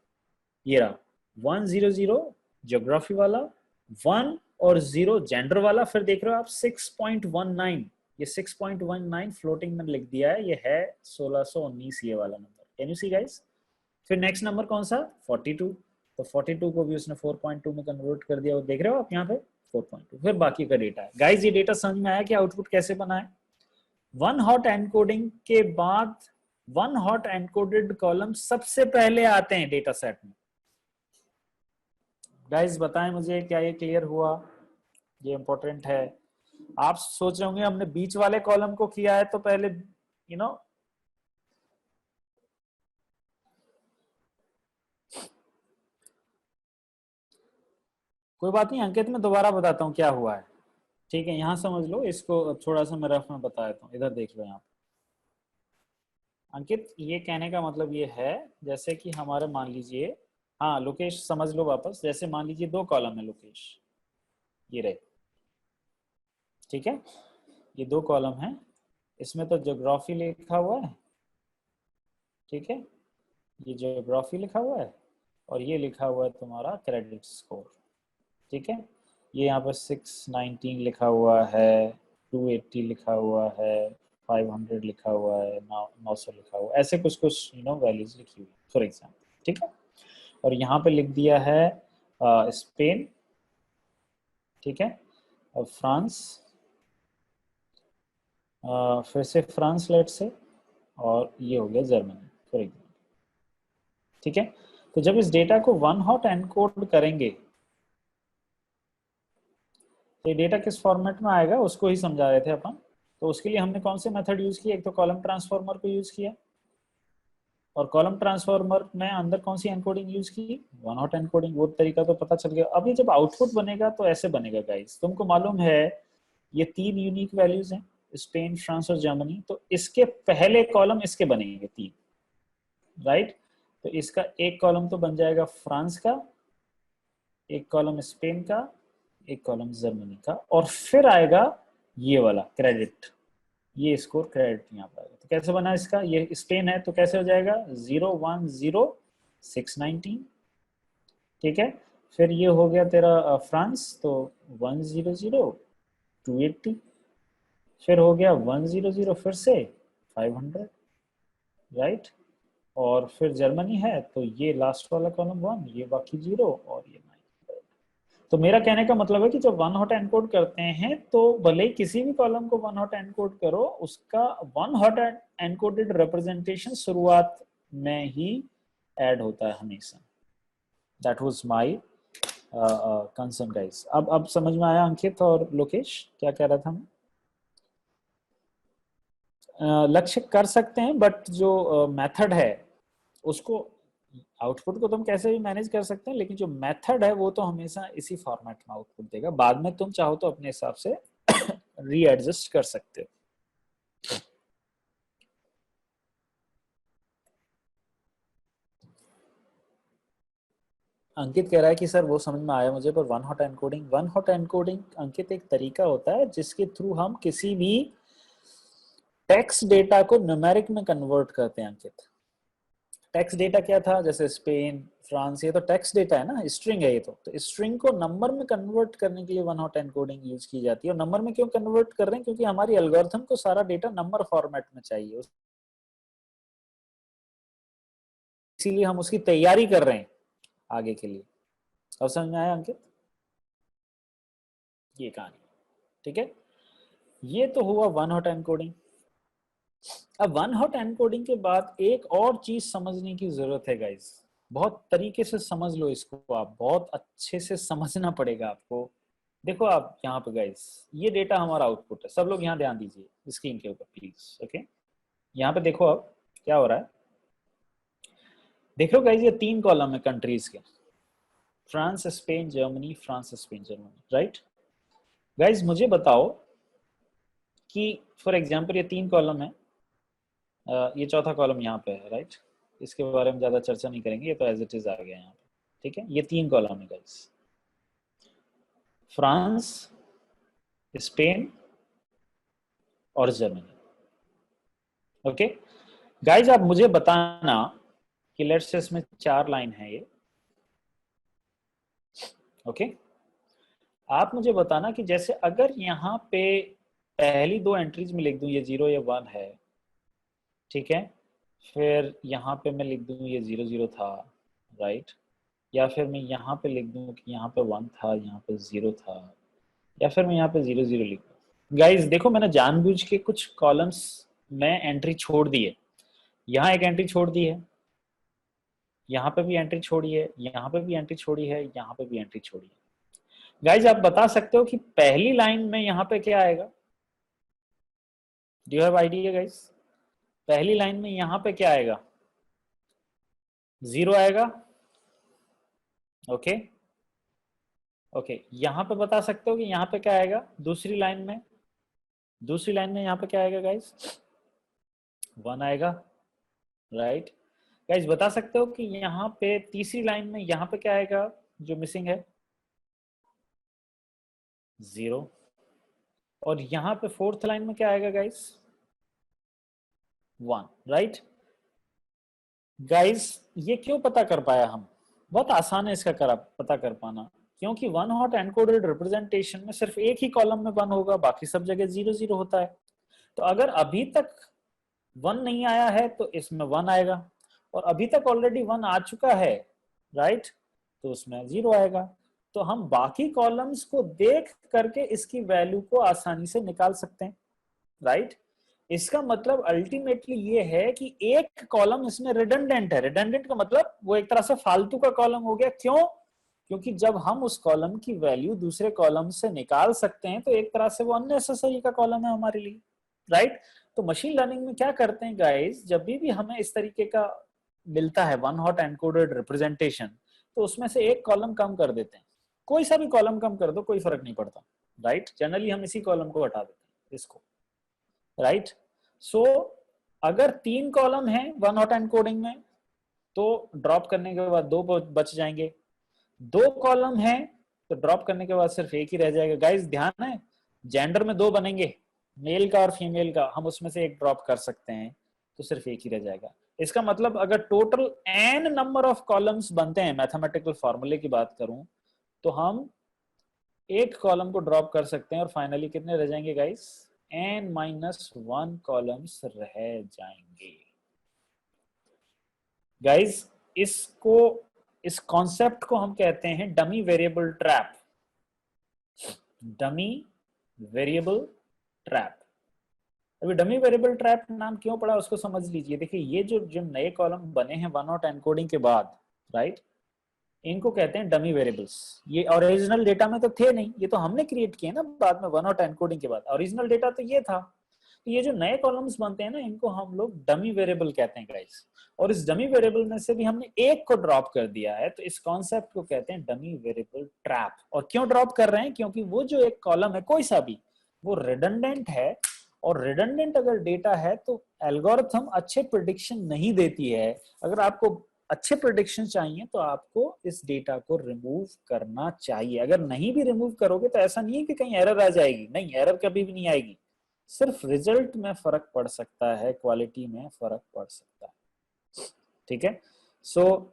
ये रहा 100 ज्योग्राफी वाला, 1 और 0 जेंडर वाला, फिर देख रहे हो आप 6.19, ये 6.19 फ्लोटिंग में लिख दिया है, ये है 1619 ये वाला number. Can you see guys. फिर नेक्स्ट नंबर कौन सा, 42, तो 42 को भी उसने 4.2 में कन्वर्ट कर दिया, वो देख रहे हो आप यहाँ पे 4.2। फिर बाकी का डेटा है गाइस। ये डेटा समझ में आया कि आउटपुट कैसे बना है। वन हॉट एनकोडिंग के बाद वन हॉट एनकोडेड कॉलम सबसे पहले आते हैं डेटा सेट में। गाइस बताएं मुझे, क्या ये क्लियर हुआ, ये इंपॉर्टेंट है। आप सोच रहे होंगे हमने बीच वाले कॉलम को किया है तो पहले यू नो कोई बात नहीं अंकित, मैं दोबारा बताता हूँ क्या हुआ है, ठीक है। यहाँ समझ लो इसको, थोड़ा सा मैं रफ में बता देता हूँ, इधर देख लो यहाँ पे। अंकित ये कहने का मतलब ये है, जैसे कि हमारे मान लीजिए, हाँ लोकेश समझ लो वापस, जैसे मान लीजिए 2 कॉलम है लोकेश, ये रहे, ठीक है। ये 2 कॉलम है, इसमें तो ज्योग्राफी लिखा हुआ है, ठीक है, ये ज्योग्राफी लिखा हुआ है और ये लिखा हुआ है तुम्हारा क्रेडिट स्कोर, ठीक है। ये यहाँ पर 619 लिखा हुआ है, 280 लिखा हुआ है, 500 लिखा हुआ है, 900 लिखा हुआ है, ऐसे कुछ कुछ वैल्यूज लिखी हुई फॉर एग्जाम्पल, ठीक है। और यहाँ पे लिख दिया है स्पेन, ठीक है, और फ्रांस, फिर से फ्रांस लेट से, और ये हो गया जर्मनी फॉर एग्जाम्पल, ठीक है। तो जब इस डेटा को वन हॉट एनकोड करेंगे तो ये डेटा किस फॉर्मेट में आएगा उसको ही समझा रहे थे अपन। तो उसके लिए हमने कौन से मेथड यूज किया, एक तो कॉलम ट्रांसफॉर्मर को यूज किया, और कॉलम ट्रांसफॉर्मर में अंदर कौन सी एनकोडिंग यूज की, वन हॉट एनकोडिंग। वो तरीका तो पता चल गया। अब ये जब आउटपुट बनेगा तो ऐसे बनेगा गाइस, तुमको मालूम है ये 3 यूनिक वैल्यूज हैं, स्पेन, फ्रांस और जर्मनी, तो इसके पहले कॉलम इसके बनेंगे 3, राइट। तो इसका एक कॉलम तो बन जाएगा फ्रांस का, एक कॉलम स्पेन का, एक कॉलम जर्मनी का, और फिर आएगा ये वाला क्रेडिट, ये स्कोर क्रेडिट यहाँ पर आएगा। तो कैसे बना इसका, ये स्पेन है तो कैसे हो जाएगा 010619, ठीक है। फिर ये हो गया तेरा फ्रांस, तो 100280, फिर हो गया 100 फिर से 500, राइट। और फिर जर्मनी है तो ये लास्ट वाला कॉलम 1, ये बाकी 0 और ये 9। तो मेरा कहने का मतलब है कि जब वन हॉट एनकोड करते हैं तो भले ही किसी भी कॉलम को वन हॉट एनकोड करो, उसका वन हॉट एनकोडेड रिप्रेजेंटेशन शुरुआत में ही ऐड होता है हमेशा। That was my concern guys. अब समझ में आया अंकित और लोकेश क्या कह रहा था मैं। लक्ष्य कर सकते हैं बट जो मेथड है उसको, आउटपुट को तुम कैसे भी मैनेज कर सकते हैं, लेकिन जो मेथड है वो तो हमेशा इसी फॉर्मेट में आउटपुट देगा। बाद में तुम चाहो तो अपने हिसाब से रीएडजस्ट कर सकते हो। अंकित कह रहा है कि सर वो समझ में आया मुझे, पर वन हॉट एनकोडिंग अंकित एक तरीका होता है जिसके थ्रू हम किसी भी टेक्स्ट डेटा को न्यूमेरिक में कन्वर्ट करते हैं। अंकित टेक्स्ट डेटा क्या था, जैसे स्पेन, फ्रांस, ये तो टेक्स्ट डेटा है ना, स्ट्रिंग है ये तो स्ट्रिंग को नंबर में कन्वर्ट करने के लिए वन हॉट एनकोडिंग यूज की जाती है। और नंबर में क्यों कन्वर्ट कर रहे हैं, क्योंकि हमारी एल्गोरिथम को सारा डेटा नंबर फॉर्मेट में चाहिए, इसीलिए हम उसकी तैयारी कर रहे हैं आगे के लिए। अब समझ में आया अंकित ये कहानी? ठीक है, ये तो हुआ वन हॉट एनकोडिंग। अब वन हॉट एनकोडिंग के बाद एक और चीज समझने की जरूरत है गाइस, बहुत तरीके से समझ लो इसको, आप बहुत अच्छे से समझना पड़ेगा आपको। देखो आप यहाँ पे गाइस, ये डेटा हमारा आउटपुट है, सब लोग यहाँ ध्यान दीजिए स्क्रीन के ऊपर प्लीज। ओके, यहाँ पे देखो अब क्या हो रहा है, देखो गाइस ये 3 कॉलम है कंट्रीज के, France Spain Germany, France Spain Germany, right. Guys मुझे बताओ कि फॉर एग्जांपल ये 3 कॉलम है, ये चौथा कॉलम यहाँ पे है, राइट। इसके बारे में ज्यादा चर्चा नहीं करेंगे, ये तो एज इट इज आ गया यहाँ पे। ठीक है, ये 3 कॉलम है गाइस, फ्रांस, स्पेन और जर्मनी। ओके गाइस, आप मुझे बताना कि लेट्स से इसमें 4 लाइन है ये। ओके, आप मुझे बताना कि जैसे अगर यहाँ पे पहली 2 एंट्रीज में लिख दूं ये 0 या 1 है, ठीक है, फिर यहाँ पे मैं लिख दूं ये 0 0 था, राइट, या फिर मैं यहाँ पे लिख दूं कि यहाँ पे 1 था, यहाँ पे 0 था, या फिर मैं यहाँ पे 0 0 लिख दूं। गाइस देखो मैंने जानबूझ के कुछ कॉलम्स में एंट्री छोड़ दी है, यहाँ एक एंट्री छोड़ दी है, यहाँ पे भी एंट्री छोड़ी है, यहाँ पे भी एंट्री छोड़ी है, यहाँ पे भी एंट्री छोड़ी है। गाइज आप बता सकते हो कि पहली लाइन में यहाँ पे क्या आएगा? Do you have idea guys? पहली लाइन में यहाँ पे क्या आएगा? 0 आएगा। ओके ओके, यहाँ पे बता सकते हो कि यहाँ पे क्या आएगा? दूसरी लाइन में यहाँ पे क्या आएगा गाइज? 1 आएगा, राइट। गाइज बता सकते हो कि यहाँ पे तीसरी लाइन में यहाँ पे क्या आएगा जो मिसिंग है? 0। और यहाँ पे फोर्थ लाइन में क्या आएगा गाइज? 1, राइट। गाइज ये क्यों पता कर पाया हम? बहुत आसान है इसका पता कर पाना, क्योंकि वन हॉट एनकोडेड रिप्रेजेंटेशन में सिर्फ एक ही कॉलम में 1 होगा, बाकी सब जगह 0 0 होता है। तो अगर अभी तक 1 नहीं आया है तो इसमें 1 आएगा, और अभी तक ऑलरेडी 1 आ चुका है, राइट, तो उसमें 0 आएगा। तो हम बाकी कॉलम्स को देख करके इसकी वैल्यू को आसानी से निकाल सकते हैं, राइट। इसका मतलब अल्टीमेटली ये है कि एक कॉलम इसमें रिडंडेंट है। रिडंडेंट का मतलब वो एक तरह से फालतू का कॉलम हो गया। क्यों? क्योंकि जब हम उस कॉलम की वैल्यू दूसरे कॉलम से निकाल सकते हैं तो एक तरह से वो अननेसेसरी का कॉलम है हमारे लिए, राइट। तो मशीन लर्निंग में क्या करते हैं गाइस, जब भी हमें इस तरीके का मिलता है वन हॉट एनकोडेड रिप्रेजेंटेशन, तो उसमें से एक कॉलम कम कर देते हैं। कोई सा भी कॉलम कम कर दो, कोई फर्क नहीं पड़ता, राइट। जनरली हम इसी कॉलम को हटा देते हैं, इसको, राइट। सो अगर 3 कॉलम है वन हॉट एनकोडिंग में तो ड्रॉप करने के बाद 2 बच जाएंगे, 2 कॉलम है तो ड्रॉप करने के बाद सिर्फ एक ही रह जाएगा। गाइस ध्यान है, जेंडर में 2 बनेंगे, मेल का और फीमेल का, हम उसमें से एक ड्रॉप कर सकते हैं तो सिर्फ एक ही रह जाएगा। इसका मतलब अगर total n number of columns बनते हैं, मैथमेटिकल फॉर्मूले की बात करूं, तो हम एक कॉलम को ड्रॉप कर सकते हैं और फाइनली कितने रह जाएंगे गाइस? n-1 कॉलम्स रह जाएंगे। गाइस इसको, इस कॉन्सेप्ट को हम कहते हैं dummy variable trap. Dummy variable trap. अभी डमी वेरिएबल ट्रैप नाम क्यों पड़ा उसको समझ लीजिए। देखिए ये जो नए कॉलम बने हैं वन हॉट एनकोडिंग के बाद, राइट, इनको कहते हैं डमी वेरिएबल्स। ये ओरिजिनल डेटा में तो थे नहीं, ये तो हमने क्रिएट किए ना बाद में वन हॉट एनकोडिंग के बाद। ओरिजिनल डेटा तो ये था। तो ये जो नए कॉलम्स बनते हैं ना, इनको हम लोग डमी वेरिएबल कहते हैं गाइस। और इस डमी वेरिएबल में से भी हमने एक को ड्रॉप कर दिया है, तो इस कॉन्सेप्ट को कहते हैं डमी वेरिएबल ट्रैप। और क्यों ड्रॉप कर रहे हैं? क्योंकि वो जो एक कॉलम है कोई सा भी, वो रिडंडेंट है, और रिडंडेंट अगर डेटा है तो एल्गोरिथम अच्छे प्रिडिक्शन नहीं देती है। अगर आपको अच्छे प्रिडिक्शन चाहिए तो आपको इस डेटा को रिमूव करना चाहिए। अगर नहीं भी रिमूव करोगे तो ऐसा नहीं है कि कहीं एरर आ जाएगी, नहीं, एरर कभी भी नहीं आएगी, सिर्फ रिजल्ट में फर्क पड़ सकता है, क्वालिटी में फर्क पड़ सकता है, ठीक है। So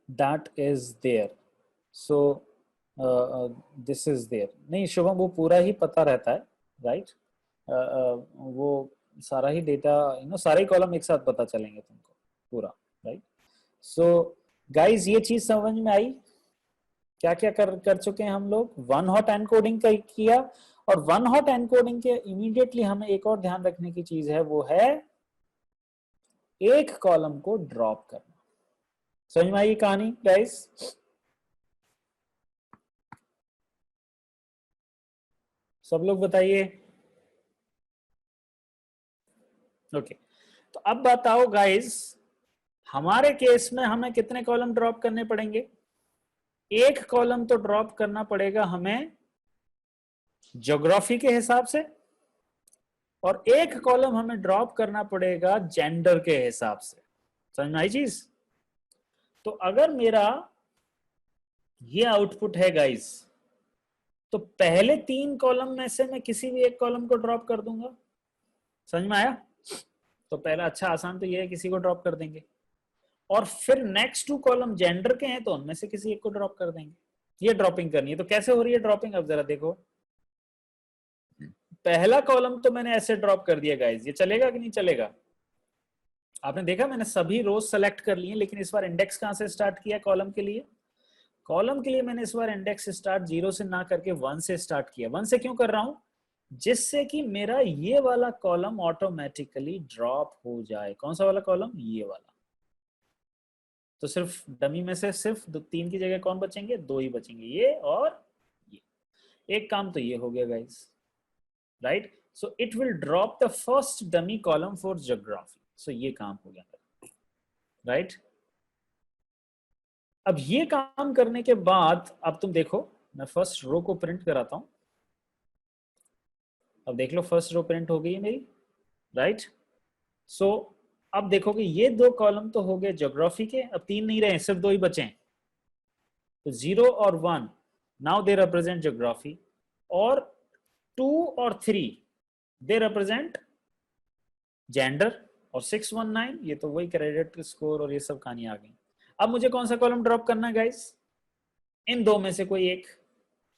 that is there, so this is there. नहीं शुभम, वो पूरा ही पता रहता है, राइट। वो सारा ही डेटा, सारे कॉलम एक साथ पता चलेंगे तुमको पूरा, राइट। सो गाइज ये चीज समझ में आई? क्या क्या कर चुके हैं हम लोग, वन हॉट एनकोडिंग किया, और वन हॉट एनकोडिंग के इमीडिएटली हमें एक और ध्यान रखने की चीज है, वो है एक कॉलम को ड्रॉप करना। समझ में आई कहानी गाइस? सब लोग बताइए। ओके, तो अब बताओ गाइस, हमारे केस में हमें कितने कॉलम ड्रॉप करने पड़ेंगे? एक कॉलम तो ड्रॉप करना पड़ेगा हमें ज्योग्राफी के हिसाब से, और एक कॉलम हमें ड्रॉप करना पड़ेगा जेंडर के हिसाब से। समझ में आई चीज? तो अगर मेरा ये आउटपुट है गाइस, तो पहले 3 कॉलम में से मैं किसी भी एक कॉलम को ड्रॉप कर दूंगा। समझ में आया? तो पहला अच्छा आसान तो ये है, किसी को ड्रॉप कर देंगे, और फिर नेक्स्ट 2 कॉलम जेंडर के हैं तो उनमें से किसी एक को ड्रॉप कर देंगे। ये ड्रॉपिंग करनी है। तो कैसे हो रही है ड्रॉपिंग, अब जरा देखो। पहला कॉलम तो मैंने ऐसे ड्रॉप कर दिया गाइस, ये चलेगा कि नहीं चलेगा? आपने देखा मैंने सभी रोज सेलेक्ट कर लिए, लेकिन इस बार इंडेक्स कहां से स्टार्ट किया कॉलम के लिए? कॉलम के लिए मैंने इस बार इंडेक्स स्टार्ट 0 से ना करके 1 से स्टार्ट किया। 1 से क्यों कर रहा हूं? जिससे कि मेरा ये वाला कॉलम ऑटोमेटिकली ड्रॉप हो जाए। कौन सा वाला कॉलम? ये वाला। तो सिर्फ डमी में से सिर्फ 3 की जगह कौन बचेंगे? 2 ही बचेंगे, ये और ये। एक काम तो ये हो गया guys, right? So it will drop the first dummy column for geography. So ये काम हो गया, राइट? अब ये काम करने के बाद अब तुम देखो, मैं फर्स्ट रो को प्रिंट कराता हूं। अब देख लो, फर्स्ट रो प्रिंट हो गई है मेरी, राइट? सो अब देखो कि ये 2 कॉलम तो हो गए ज्योग्राफी के, अब 3 नहीं रहे, सिर्फ 2 ही बचे हैं। तो 0 और 1 नाउ दे रिप्रेजेंट ज्योग्राफी, और 2 और 3 दे रिप्रेजेंट जेंडर, और 619 ये तो वही क्रेडिट स्कोर और ये सब कहानी आ गई। अब मुझे कौन सा कॉलम ड्रॉप करना है गाइस? इन 2 में से कोई एक,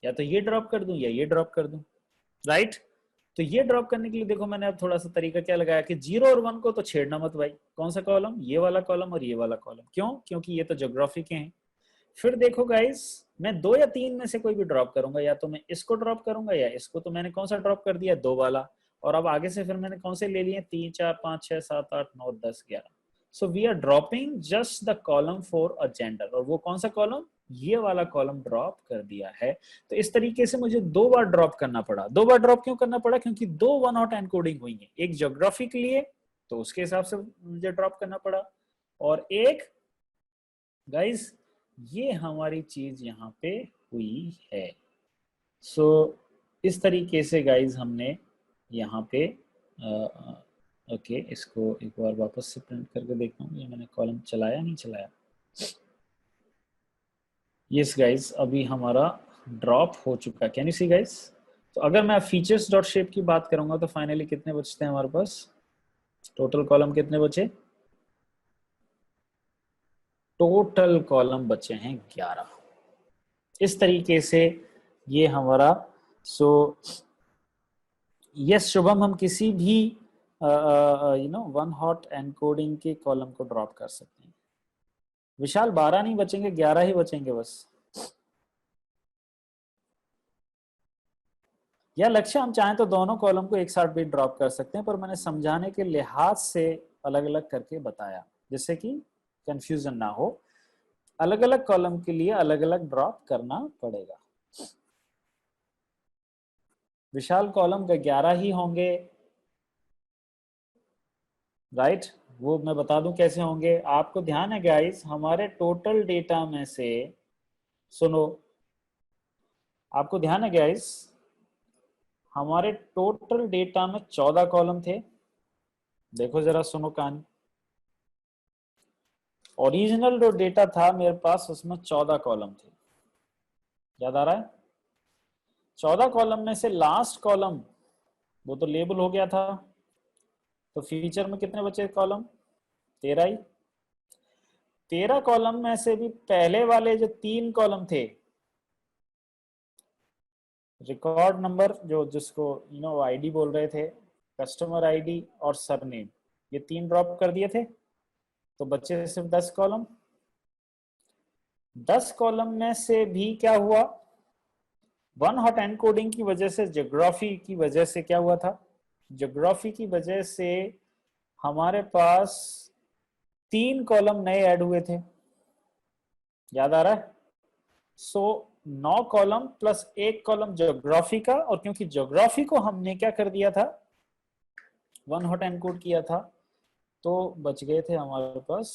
या तो ये ड्रॉप कर दूं या ये ड्रॉप कर दूं, राइट? तो ये ड्रॉप करने के लिए देखो मैंने अब थोड़ा सा तरीका क्या लगाया कि 0 और 1 को तो छेड़ना मत भाई। कौन सा कॉलम? ये वाला कॉलम और ये वाला कॉलम। क्यों? क्योंकि ये तो ज्योग्राफी के हैं। फिर देखो गाइस, मैं 2 या 3 में से कोई भी ड्रॉप करूंगा, या तो मैं इसको ड्रॉप करूंगा या इसको। तो मैंने कौन सा ड्रॉप कर दिया? 2 वाला। और अब आगे से फिर मैंने कौन से ले लिए? 3 4 5 6 7 8 9 10 11। So we are dropping just the column for a gender. और वो कौन सा कॉलम? ये वाला कॉलम ड्रॉप कर दिया है। तो इस तरीके से मुझे 2 बार ड्रॉप करना पड़ा। 2 बार ड्रॉप क्यों करना पड़ा? क्योंकि 2 वन हॉट एनकोडिंग हुई है, एक ज्योग्राफी के लिए तो उसके हिसाब से मुझे ड्रॉप करना पड़ा, और एक गाइस ये हमारी चीज यहाँ पे हुई है। सो इस तरीके से गाइस हमने यहाँ पे ओके, इसको एक बार वापस से प्रिंट करके देखता हूँ, ये मैंने कॉलम चलाया नहीं चलाया। यस गाइस, अभी हमारा ड्रॉप हो चुका है। Can you see guys? तो अगर मैं फीचर्स डॉट शेप की बात करूंगा तो फाइनली कितने बचते हैं हमारे पास? टोटल कॉलम कितने बचे? टोटल कॉलम बचे हैं 11। इस तरीके से ये हमारा सो यस शुभम, हम किसी भी वन हॉट एनकोडिंग के कॉलम को ड्रॉप कर सकते हैं। विशाल 12 नहीं बचेंगे, 11 ही बचेंगे बस। या लक्ष्य, हम चाहें तो दोनों कॉलम को एक साथ भी ड्रॉप कर सकते हैं, पर मैंने समझाने के लिहाज से अलग अलग करके बताया, जिससे कि कंफ्यूजन ना हो। अलग अलग कॉलम के लिए अलग अलग ड्रॉप करना पड़ेगा। विशाल कॉलम का 11 ही होंगे, राइट? वो मैं बता दूं कैसे होंगे आपको। ध्यान है गाइस, हमारे टोटल डेटा में से, सुनो आपको ध्यान है गाइस, हमारे टोटल डेटा में 14 कॉलम थे। देखो जरा, सुनो कहानी। ओरिजिनल जो डेटा था मेरे पास उसमें 14 कॉलम थे, याद आ रहा है? 14 कॉलम में से लास्ट कॉलम वो तो लेबल हो गया था, तो फीचर में कितने बचे कॉलम? 13 ही। 13 कॉलम में से भी पहले वाले जो 3 कॉलम थे, रिकॉर्ड नंबर जो जिसको आईडी बोल रहे थे, कस्टमर आईडी और सरनेम, ये 3 ड्रॉप कर दिए थे, तो बचे सिर्फ 10 कॉलम। 10 कॉलम में से भी क्या हुआ, वन हॉट एनकोडिंग की वजह से, ज्योग्राफी की वजह से क्या हुआ था, ज्योग्राफी की वजह से हमारे पास 3 कॉलम नए ऐड हुए थे, याद आ रहा है। सो 9 कॉलम प्लस 1 कॉलम ज्योग्राफी का, और क्योंकि ज्योग्राफी को हमने क्या कर दिया था, वन हॉट एनकोड किया था, तो बच गए थे हमारे पास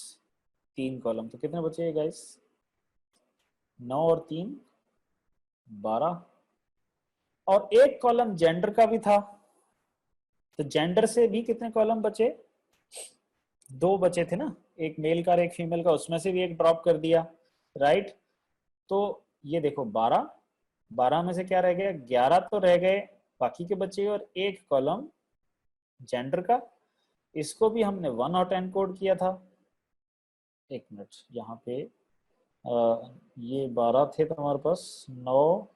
3 कॉलम। तो कितने बचे गाइस, 9 और 3 12, और 1 कॉलम जेंडर का भी था, तो जेंडर से भी कितने कॉलम बचे, 2 बचे थे ना, एक मेल का और एक फीमेल का, उसमें से भी एक ड्रॉप कर दिया, राइट। तो ये देखो 12, 12 में से क्या रह गया, 11 तो रह गए बाकी के बचे, और 1 कॉलम जेंडर का, इसको भी हमने वन हॉट एनकोड किया था। एक मिनट, यहाँ पे ये 12 थे तो हमारे पास 9,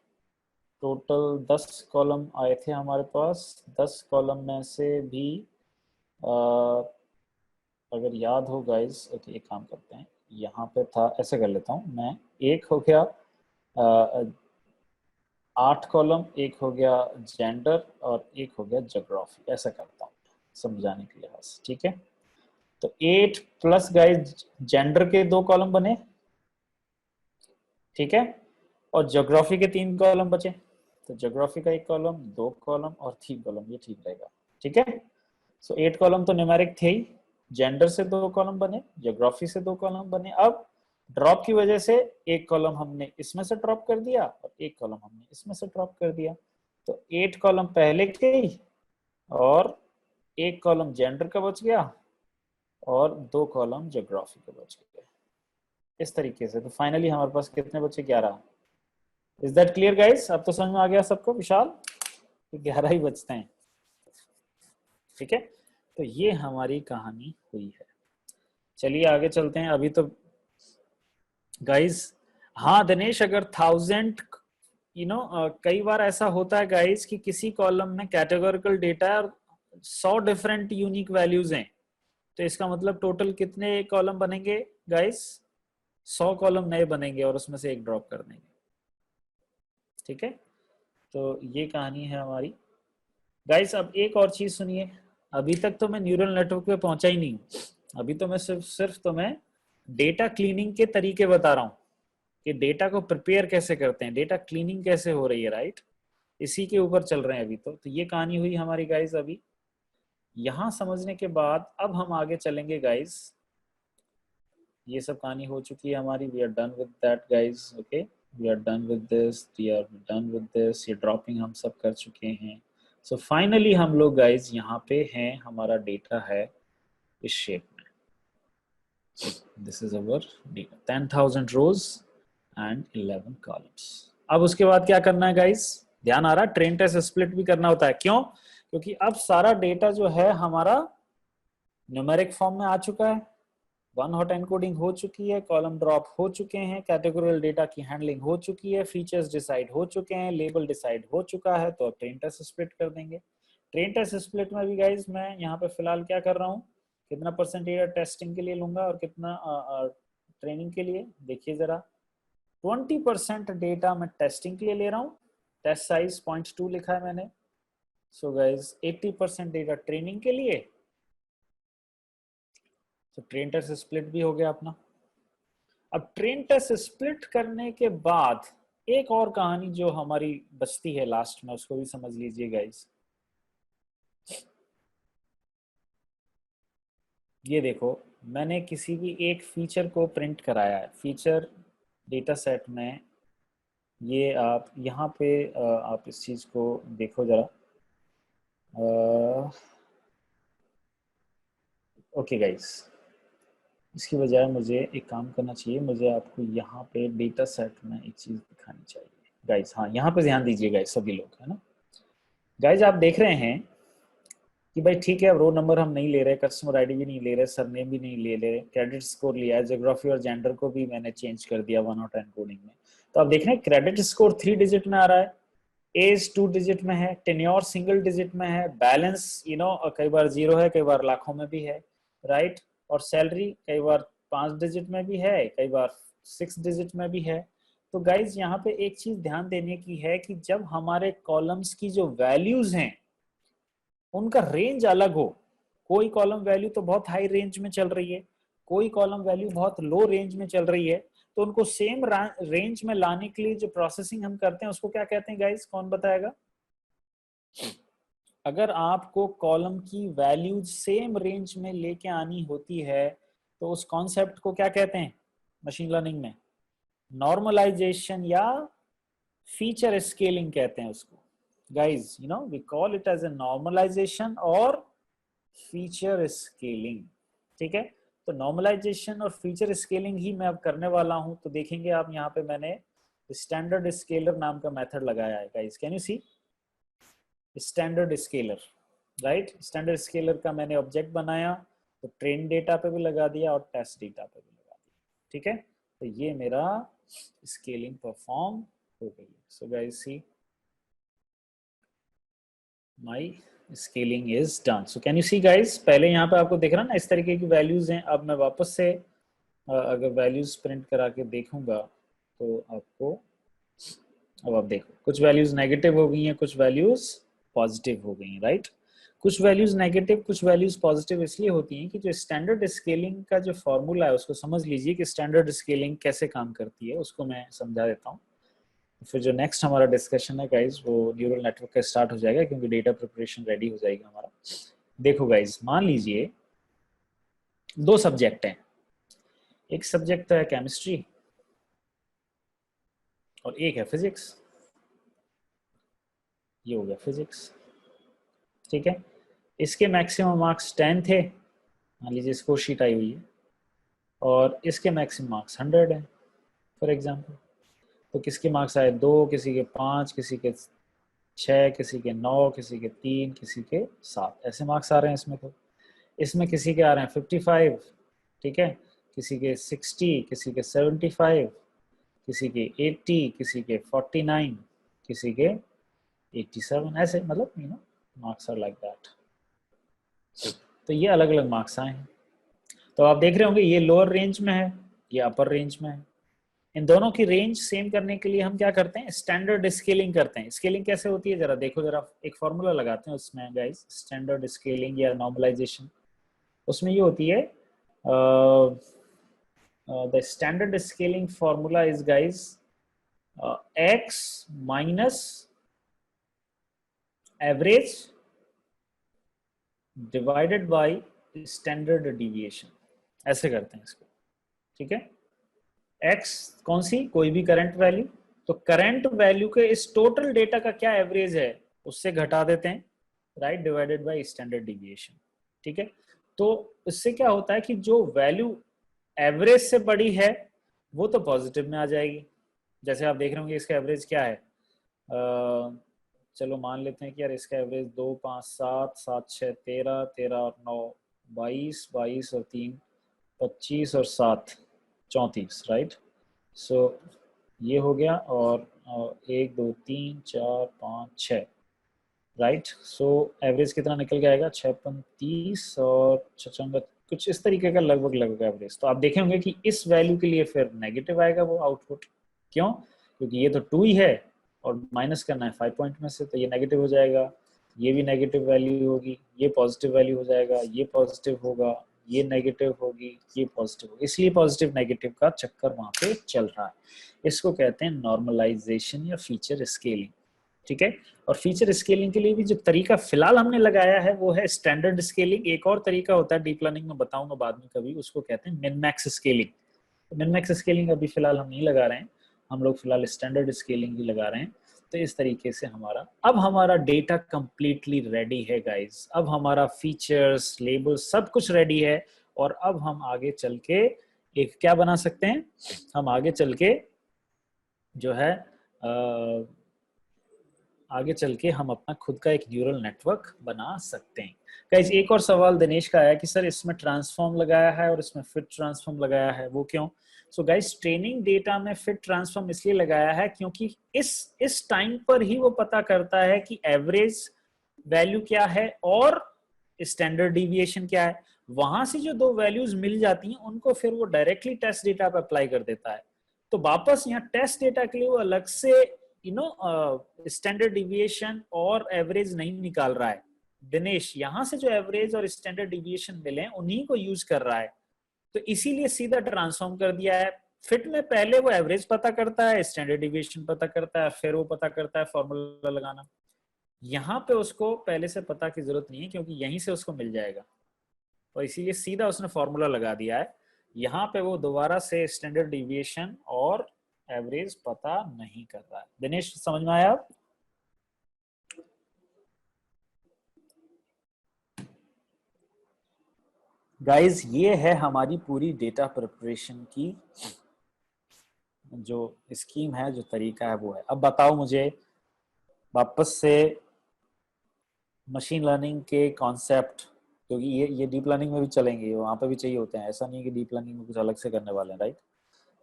टोटल 10 कॉलम आए थे हमारे पास। 10 कॉलम में से भी अगर याद हो गाइस, ओके एक काम करते हैं, यहाँ पे था, ऐसे कर लेता हूँ मैं, एक हो गया 8 कॉलम, एक हो गया जेंडर और एक हो गया ज्योग्राफी, ऐसा करता हूँ समझाने के लिहाज, ठीक है। तो 8 प्लस गाइस जेंडर के 2 कॉलम बने, ठीक है, और ज्योग्राफी के 3 कॉलम बचे, तो ज्योग्राफी का 1 कॉलम, 2 कॉलम और 3 कॉलम, ये ठीक रहेगा, ठीक है। सो 8 कॉलम तो न्यूमेरिक थे ही, जेंडर से 2 कॉलम बने, ज्योग्राफी से 2 कॉलम बने। अब ड्रॉप की वजह से 1 कॉलम हमने इसमें से ड्रॉप कर दिया और 1 कॉलम हमने इसमें से ड्रॉप कर दिया, तो 8 कॉलम पहले के ही और 1 कॉलम जेंडर का बच गया और 2 कॉलम ज्योग्राफी का बच गया, इस तरीके से। तो फाइनली हमारे पास कितने बचे, 11। इज दैट क्लियर गाइस, अब तो समझ में आ गया सबको विशाल, 11 ही बचते हैं, ठीक है। तो ये हमारी कहानी हुई है। चलिए आगे चलते हैं। अभी तो गाइस, हाँ दिनेश, अगर 1000 कई बार ऐसा होता है गाइस कि किसी कॉलम में कैटेगोरिकल डेटा है और 100 डिफरेंट यूनिक वैल्यूज हैं, तो इसका मतलब टोटल कितने कॉलम बनेंगे गाइस, 100 कॉलम नए बनेंगे और उसमें से एक ड्रॉप कर देंगे, ठीक है। तो ये कहानी है हमारी गाइस। अब एक और चीज सुनिए, अभी तक तो मैं न्यूरल नेटवर्क पे पहुंचा ही नहीं हूं, अभी तो मैं सिर्फ तो मैं डेटा क्लीनिंग के तरीके बता रहा हूँ कि डेटा को प्रिपेयर कैसे करते हैं, डेटा क्लीनिंग कैसे हो रही है, राइट, इसी के ऊपर चल रहे हैं अभी तो ये कहानी हुई हमारी गाइस। अभी यहाँ समझने के बाद अब हम आगे चलेंगे गाइस, ये सब कहानी हो चुकी है हमारी, we are done with that guys, okay, we are done with this, we are done with this, ये ड्रॉपिंग हम सब कर चुके हैं। सो फाइनली हम लोग गाइस यहाँ पे हैं, हमारा डेटा है इस शेप में, this is our data, 10,000 rows and 11 columns. अब उसके बाद क्या करना है गाइस, ध्यान आ रहा है, ट्रेन टेस्ट स्प्लिट भी करना होता है, क्यों, क्योंकि अब सारा डेटा जो है हमारा न्यूमेरिक फॉर्म में आ चुका है, वन हॉट एनकोडिंग हो चुकी है, कॉलम ड्रॉप हो चुके हैं, कैटेगोरियल डेटा की हैंडलिंग हो चुकी है, फीचर्स डिसाइड हो चुके हैं, लेबल डिसाइड हो चुका है, तो अब ट्रेन टेस्ट स्प्लिट कर देंगे। ट्रेन टेस्ट स्प्लिट में भी गाइस मैं यहाँ पे फिलहाल क्या कर रहा हूँ, कितना परसेंटेज टेस्टिंग के लिए लूंगा और कितना ट्रेनिंग के लिए, देखिए जरा, 20% डेटा मैं टेस्टिंग के लिए ले रहा हूँ, टेस्ट साइज 0.2 लिखा है मैंने। सो गाइस 80% डेटा ट्रेनिंग के लिए, तो ट्रेन टेस्ट स्प्लिट भी हो गया अपना। अब ट्रेन टेस्ट स्प्लिट करने के बाद एक और कहानी जो हमारी बचती है लास्ट में, उसको भी समझ लीजिए गाइस। ये देखो, मैंने किसी भी एक फीचर को प्रिंट कराया है, फीचर डेटा सेट में, ये आप यहाँ पे आप इस चीज को देखो जरा, ओके गाइस, इसकी बजाय मुझे एक काम करना चाहिए, मुझे आपको यहाँ पे डेटा सेट में एक चीज दिखानी चाहिए गाइस। हाँ यहाँ पे ध्यान दीजिए गाइस सभी लोग, है ना गाइस, आप देख रहे हैं कि भाई ठीक है, अब रोल नंबर हम नहीं ले रहे, कस्टमर आईडी भी नहीं ले रहे, सरनेम भी नहीं ले रहे, क्रेडिट स्कोर लिया है, ज्योग्राफी और जेंडर को भी मैंने चेंज कर दिया वन हॉट एनकोडिंग में। तो आप देख रहे हैं क्रेडिट स्कोर 3 डिजिट में आ रहा है, एज 2 डिजिट में है, टेन्योर सिंगल डिजिट में है, बैलेंस कई बार 0 है, कई बार लाखों में भी है, राइट, और सैलरी कई बार 5 डिजिट में भी है, कई बार 6 डिजिट में भी है। तो गाइज यहाँ पे एक चीज ध्यान देने की है कि जब हमारे कॉलम्स की जो वैल्यूज हैं उनका रेंज अलग हो, कोई कॉलम वैल्यू तो बहुत हाई रेंज में चल रही है, कोई कॉलम वैल्यू बहुत लो रेंज में चल रही है, तो उनको सेम रेंज में लाने के लिए जो प्रोसेसिंग हम करते हैं उसको क्या कहते हैं गाइस, कौन बताएगा? अगर आपको कॉलम की वैल्यूज सेम रेंज में लेके आनी होती है तो उस कॉन्सेप्ट को क्या कहते हैं मशीन लर्निंग में? नॉर्मलाइजेशन या फीचर स्केलिंग कहते हैं उसको। Guys you know we call it as a normalization और फीचर स्केलिंग। ठीक है, तो नॉर्मलाइजेशन और फीचर स्केलिंग ही मैं अब करने वाला हूं। तो देखेंगे आप यहाँ पे मैंने स्टैंडर्ड स्केलर नाम का मेथड लगाया है guys, can you see? Standard scaler, right? Standard scaler का मैंने ऑब्जेक्ट बनाया, तो ट्रेन डेटा पे भी लगा दिया और टेस्ट डेटा पे भी लगा दिया। ठीक है, तो ये मेरा स्केलिंग परफॉर्म हो गई। So guys see my scaling is done. So can you see guys, पहले यहाँ पे आपको दिख रहा ना इस तरीके की वैल्यूज हैं। अब मैं वापस से अगर वैल्यूज प्रिंट करा के देखूंगा तो आपको, अब आप देखो कुछ वैल्यूज नेगेटिव हो गई हैं, कुछ वैल्यूज पॉजिटिव हो गई हैं, राइट? कुछ वैल्यूज नेगेटिव कुछ वैल्यूज पॉजिटिव इसलिए होती हैं कि जो स्टैंडर्ड स्केलिंग का जो फॉर्मूला है उसको समझ लीजिए कि स्टैंडर्ड स्केलिंग कैसे काम करती है, उसको मैं समझा देता हूँ। फिर जो नेक्स्ट हमारा डिस्कशन है गाइज वो न्यूरल नेटवर्क का स्टार्ट हो जाएगा, क्योंकि डेटा प्रिपरेशन रेडी हो जाएगा हमारा। देखो गाइज, मान लीजिए 2 सब्जेक्ट हैं, एक सब्जेक्ट है केमिस्ट्री और एक है फिजिक्स। ये हो गया फिजिक्स, ठीक है। इसके मैक्सिमम मार्क्स 10 थे, मान लीजिए स्कोर शीट आई हुई है, और इसके मैक्सिमम मार्क्स 100 है फॉर एग्जांपल। तो किसके मार्क्स आए 2, किसी के 5, किसी के 6, किसी के 9, किसी के 3, किसी के 7, ऐसे मार्क्स आ रहे हैं इसमें। तो इसमें किसी के आ रहे हैं 55, ठीक है, किसी के 60, किसी के 75, किसी के 80, किसी के 49, किसी के 87, ऐसे मतलब you know marks are like that. तो ये अलग अलग मार्क्स आए हैं। तो आप देख रहे होंगे ये लोअर रेंज में है, ये अपर रेंज में है। इन दोनों की रेंज सेम करने के लिए हम क्या करते हैं, स्टैंडर्ड स्केलिंग करते हैं। स्केलिंग कैसे होती है जरा देखो, जरा एक फॉर्मूला लगाते हैं उसमें गाइस, स्टैंडर्ड स्केलिंग या नॉर्मलाइजेशन। उसमें ये होती है the standard scaling formula is guys x minus average divided by standard deviation, ऐसे करते हैं इसको। ठीक है, x कौन सी, कोई भी करंट वैल्यू, तो करंट वैल्यू के इस टोटल डेटा का क्या एवरेज है उससे घटा देते हैं, right, divided by standard deviation. ठीक है, तो इससे क्या होता है कि जो वैल्यू एवरेज से बड़ी है वो तो पॉजिटिव में आ जाएगी। जैसे आप देख रहे होंगे इसका एवरेज क्या है, चलो मान लेते हैं कि यार इसका एवरेज 2, 5, 7, 7, 6, 13, 13 और 9, 22, 22 और 3, 25 और 7, 34, राइट। सो ये हो गया, और 1, 2, 3, 4, 5, 6, राइट। सो एवरेज कितना निकल के आएगा, 6, 35 और 56, कुछ इस तरीके का लगभग एवरेज। तो आप देखेंगे कि इस वैल्यू के लिए फिर नेगेटिव आएगा वो आउटपुट। क्यों? क्योंकि ये तो 2 ही है और माइनस करना है 5 पॉइंट में से, तो ये नेगेटिव हो जाएगा, ये भी नेगेटिव वैल्यू होगी, ये पॉजिटिव वैल्यू हो जाएगा, ये पॉजिटिव होगा, ये नेगेटिव होगी, ये पॉजिटिव होगी। इसलिए पॉजिटिव नेगेटिव का चक्कर वहां पे चल रहा है। इसको कहते हैं नॉर्मलाइजेशन या फीचर स्केलिंग। ठीक है, और फीचर स्केलिंग के लिए भी जो तरीका फिलहाल हमने लगाया है वो है स्टैंडर्ड स्केलिंग। एक और तरीका होता है डीप लर्निंग में, बताऊंगा बाद में कभी, उसको कहते हैं min max scaling. Min max scaling अभी फिलहाल हम नहीं लगा रहे हैं, हम लोग फिलहाल स्टैंडर्ड स्केलिंग ही लगा रहे हैं। तो इस तरीके से अब हमारा डेटा कंप्लीटली रेडी है गाइस। अब हमारा फीचर्स, लेबल सब कुछ रेडी है, और अब हम आगे चल के एक क्या बना सकते हैं, हम आगे चल के जो है आगे चल के हम अपना खुद का एक न्यूरल नेटवर्क बना सकते हैं। गाइस एक और सवाल दिनेश का आया कि सर इसमें ट्रांसफॉर्म लगाया है और इसमें फिट ट्रांसफॉर्म लगाया है, वो क्यों? सो गाइस ट्रेनिंग डेटा में फिट ट्रांसफॉर्म इसलिए लगाया है क्योंकि इस टाइम पर ही वो पता करता है कि एवरेज वैल्यू क्या है और स्टैंडर्ड डिविएशन क्या है। वहां से जो 2 वैल्यूज मिल जाती हैं उनको फिर वो डायरेक्टली टेस्ट डेटा पे अप्लाई कर देता है। तो वापस यहाँ टेस्ट डेटा के लिए वो अलग से स्टैंडर्ड डिविएशन और एवरेज नहीं निकाल रहा है। दिनेश यहाँ से जो एवरेज और स्टैंडर्ड डिविएशन मिले उन्हीं को यूज कर रहा है, तो इसीलिए सीधा ट्रांसफॉर्म कर दिया है। फिट में पहले वो एवरेज पता करता है, स्टैंडर्ड डिविएशन पता करता है, फिर वो पता करता है फॉर्मूला लगाना। यहाँ पे उसको पहले से पता की जरूरत नहीं है क्योंकि यहीं से उसको मिल जाएगा, और इसीलिए सीधा उसने फॉर्मूला लगा दिया है। यहाँ पे वो दोबारा से स्टैंडर्ड डिविएशन और एवरेज पता नहीं कर रहा है। दिनेश समझ में आया? गाइस ये है हमारी पूरी डेटा प्रिपरेशन की जो स्कीम है, जो तरीका है वो है। अब बताओ मुझे वापस से मशीन लर्निंग के कॉन्सेप्ट, क्योंकि ये डीप लर्निंग में भी चलेंगे, वहां पे भी चाहिए होते हैं, ऐसा नहीं है कि डीप लर्निंग में कुछ अलग से करने वाले हैं, राइट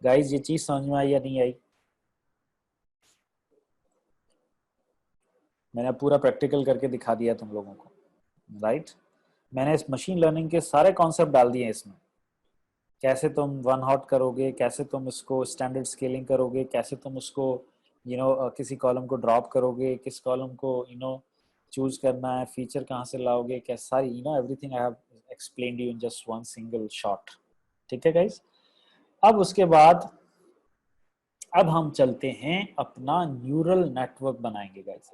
गाइस? ये चीज समझ में आई या नहीं आई? मैंने पूरा प्रैक्टिकल करके दिखा दिया तुम लोगों को, राइट? मैंने इस मशीन लर्निंग के सारे कॉन्सेप्ट डाल दिए इसमें, कैसे तुम वन हॉट करोगे, कैसे तुम इसको स्टैंडर्ड स्केलिंग करोगे, कैसे तुम उसको किसी कॉलम को ड्रॉप करोगे, किस कॉलम को चूज करना है, फीचर कहाँ से लाओगे, क्या सारी everything I have explained you in just one single shot. ठीक है गाइस? अब उसके बाद अब हम चलते हैं अपना न्यूरल नेटवर्क बनाएंगे गाइस।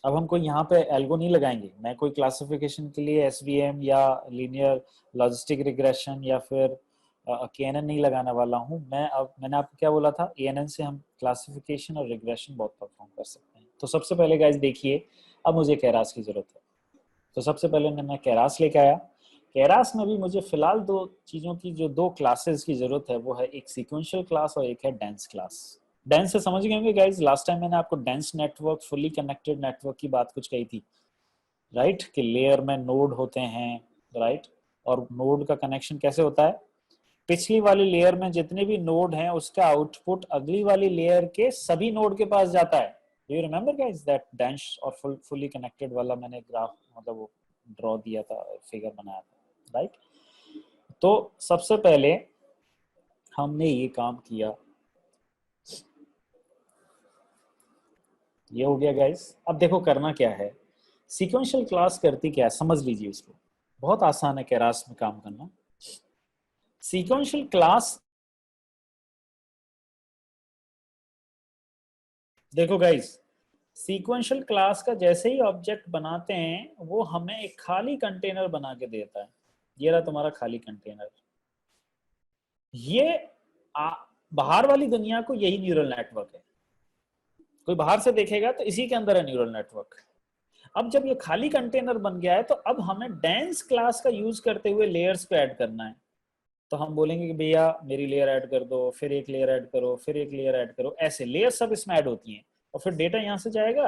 अब हम कोई यहाँ पे एल्गो नहीं लगाएंगे, मैं कोई क्लासिफिकेशन के लिए एसवीएम या लीनियर लॉजिस्टिक रिग्रेशन या फिर केएनएन नहीं लगाने वाला हूँ मैं। अब मैंने आपको क्या बोला था, एएनएन से हम क्लासिफिकेशन और रिग्रेशन बहुत परफॉर्म कर सकते हैं। तो सबसे पहले गाइस देखिए, अब मुझे केरास की जरूरत है, तो सबसे पहले मैं केरास लेके आया। केरास में भी मुझे फिलहाल दो चीजों की, जो दो क्लासेस की जरूरत है, वो है एक सीक्वेंशियल क्लास और एक है डेंस क्लास। डेंस से समझ गए होंगे गाइस, लास्ट टाइम मैंने आपको dense network, fully connected network की बात कुछ कही थी, राइट? कि लेयर में नोड होते हैं, राइट? और नोड का कनेक्शन कैसे होता है, पिछली वाली लेयर में जितने भी नोड हैं उसका आउटपुट अगली वाली लेयर के सभी नोड के पास जाता है। Do you remember guys that dense और फुली कनेक्टेड वाला मैंने ग्राफ मतलब वो ड्रॉ दिया था, फिगर बनाया था, राइट? तो सबसे पहले हमने ये काम किया, ये हो गया गाइस। अब देखो करना क्या है, सीक्वेंशियल क्लास करती क्या है समझ लीजिए इसको, बहुत आसान है केरास में काम करना। सीक्वेंशियल क्लास, देखो गाइस, सीक्वेंशियल क्लास का जैसे ही ऑब्जेक्ट बनाते हैं वो हमें एक खाली कंटेनर बना के देता है। ये रहा तुम्हारा खाली कंटेनर। ये बाहर वाली दुनिया को यही न्यूरल नेटवर्क है, कोई बाहर से देखेगा तो इसी के अंदर है न्यूरल नेटवर्क। अब जब ये खाली कंटेनर बन गया है तो अब हमें डेंस क्लास का यूज करते हुए लेयर्स पे ऐड करना है। तो हम बोलेंगे कि भैया मेरी लेयर ऐड कर दो, फिर एक लेयर ऐड करो, फिर एक लेयर ऐड करो, ऐसे लेयर सब इसमें ऐड होती हैं। और फिर डेटा यहाँ से जाएगा,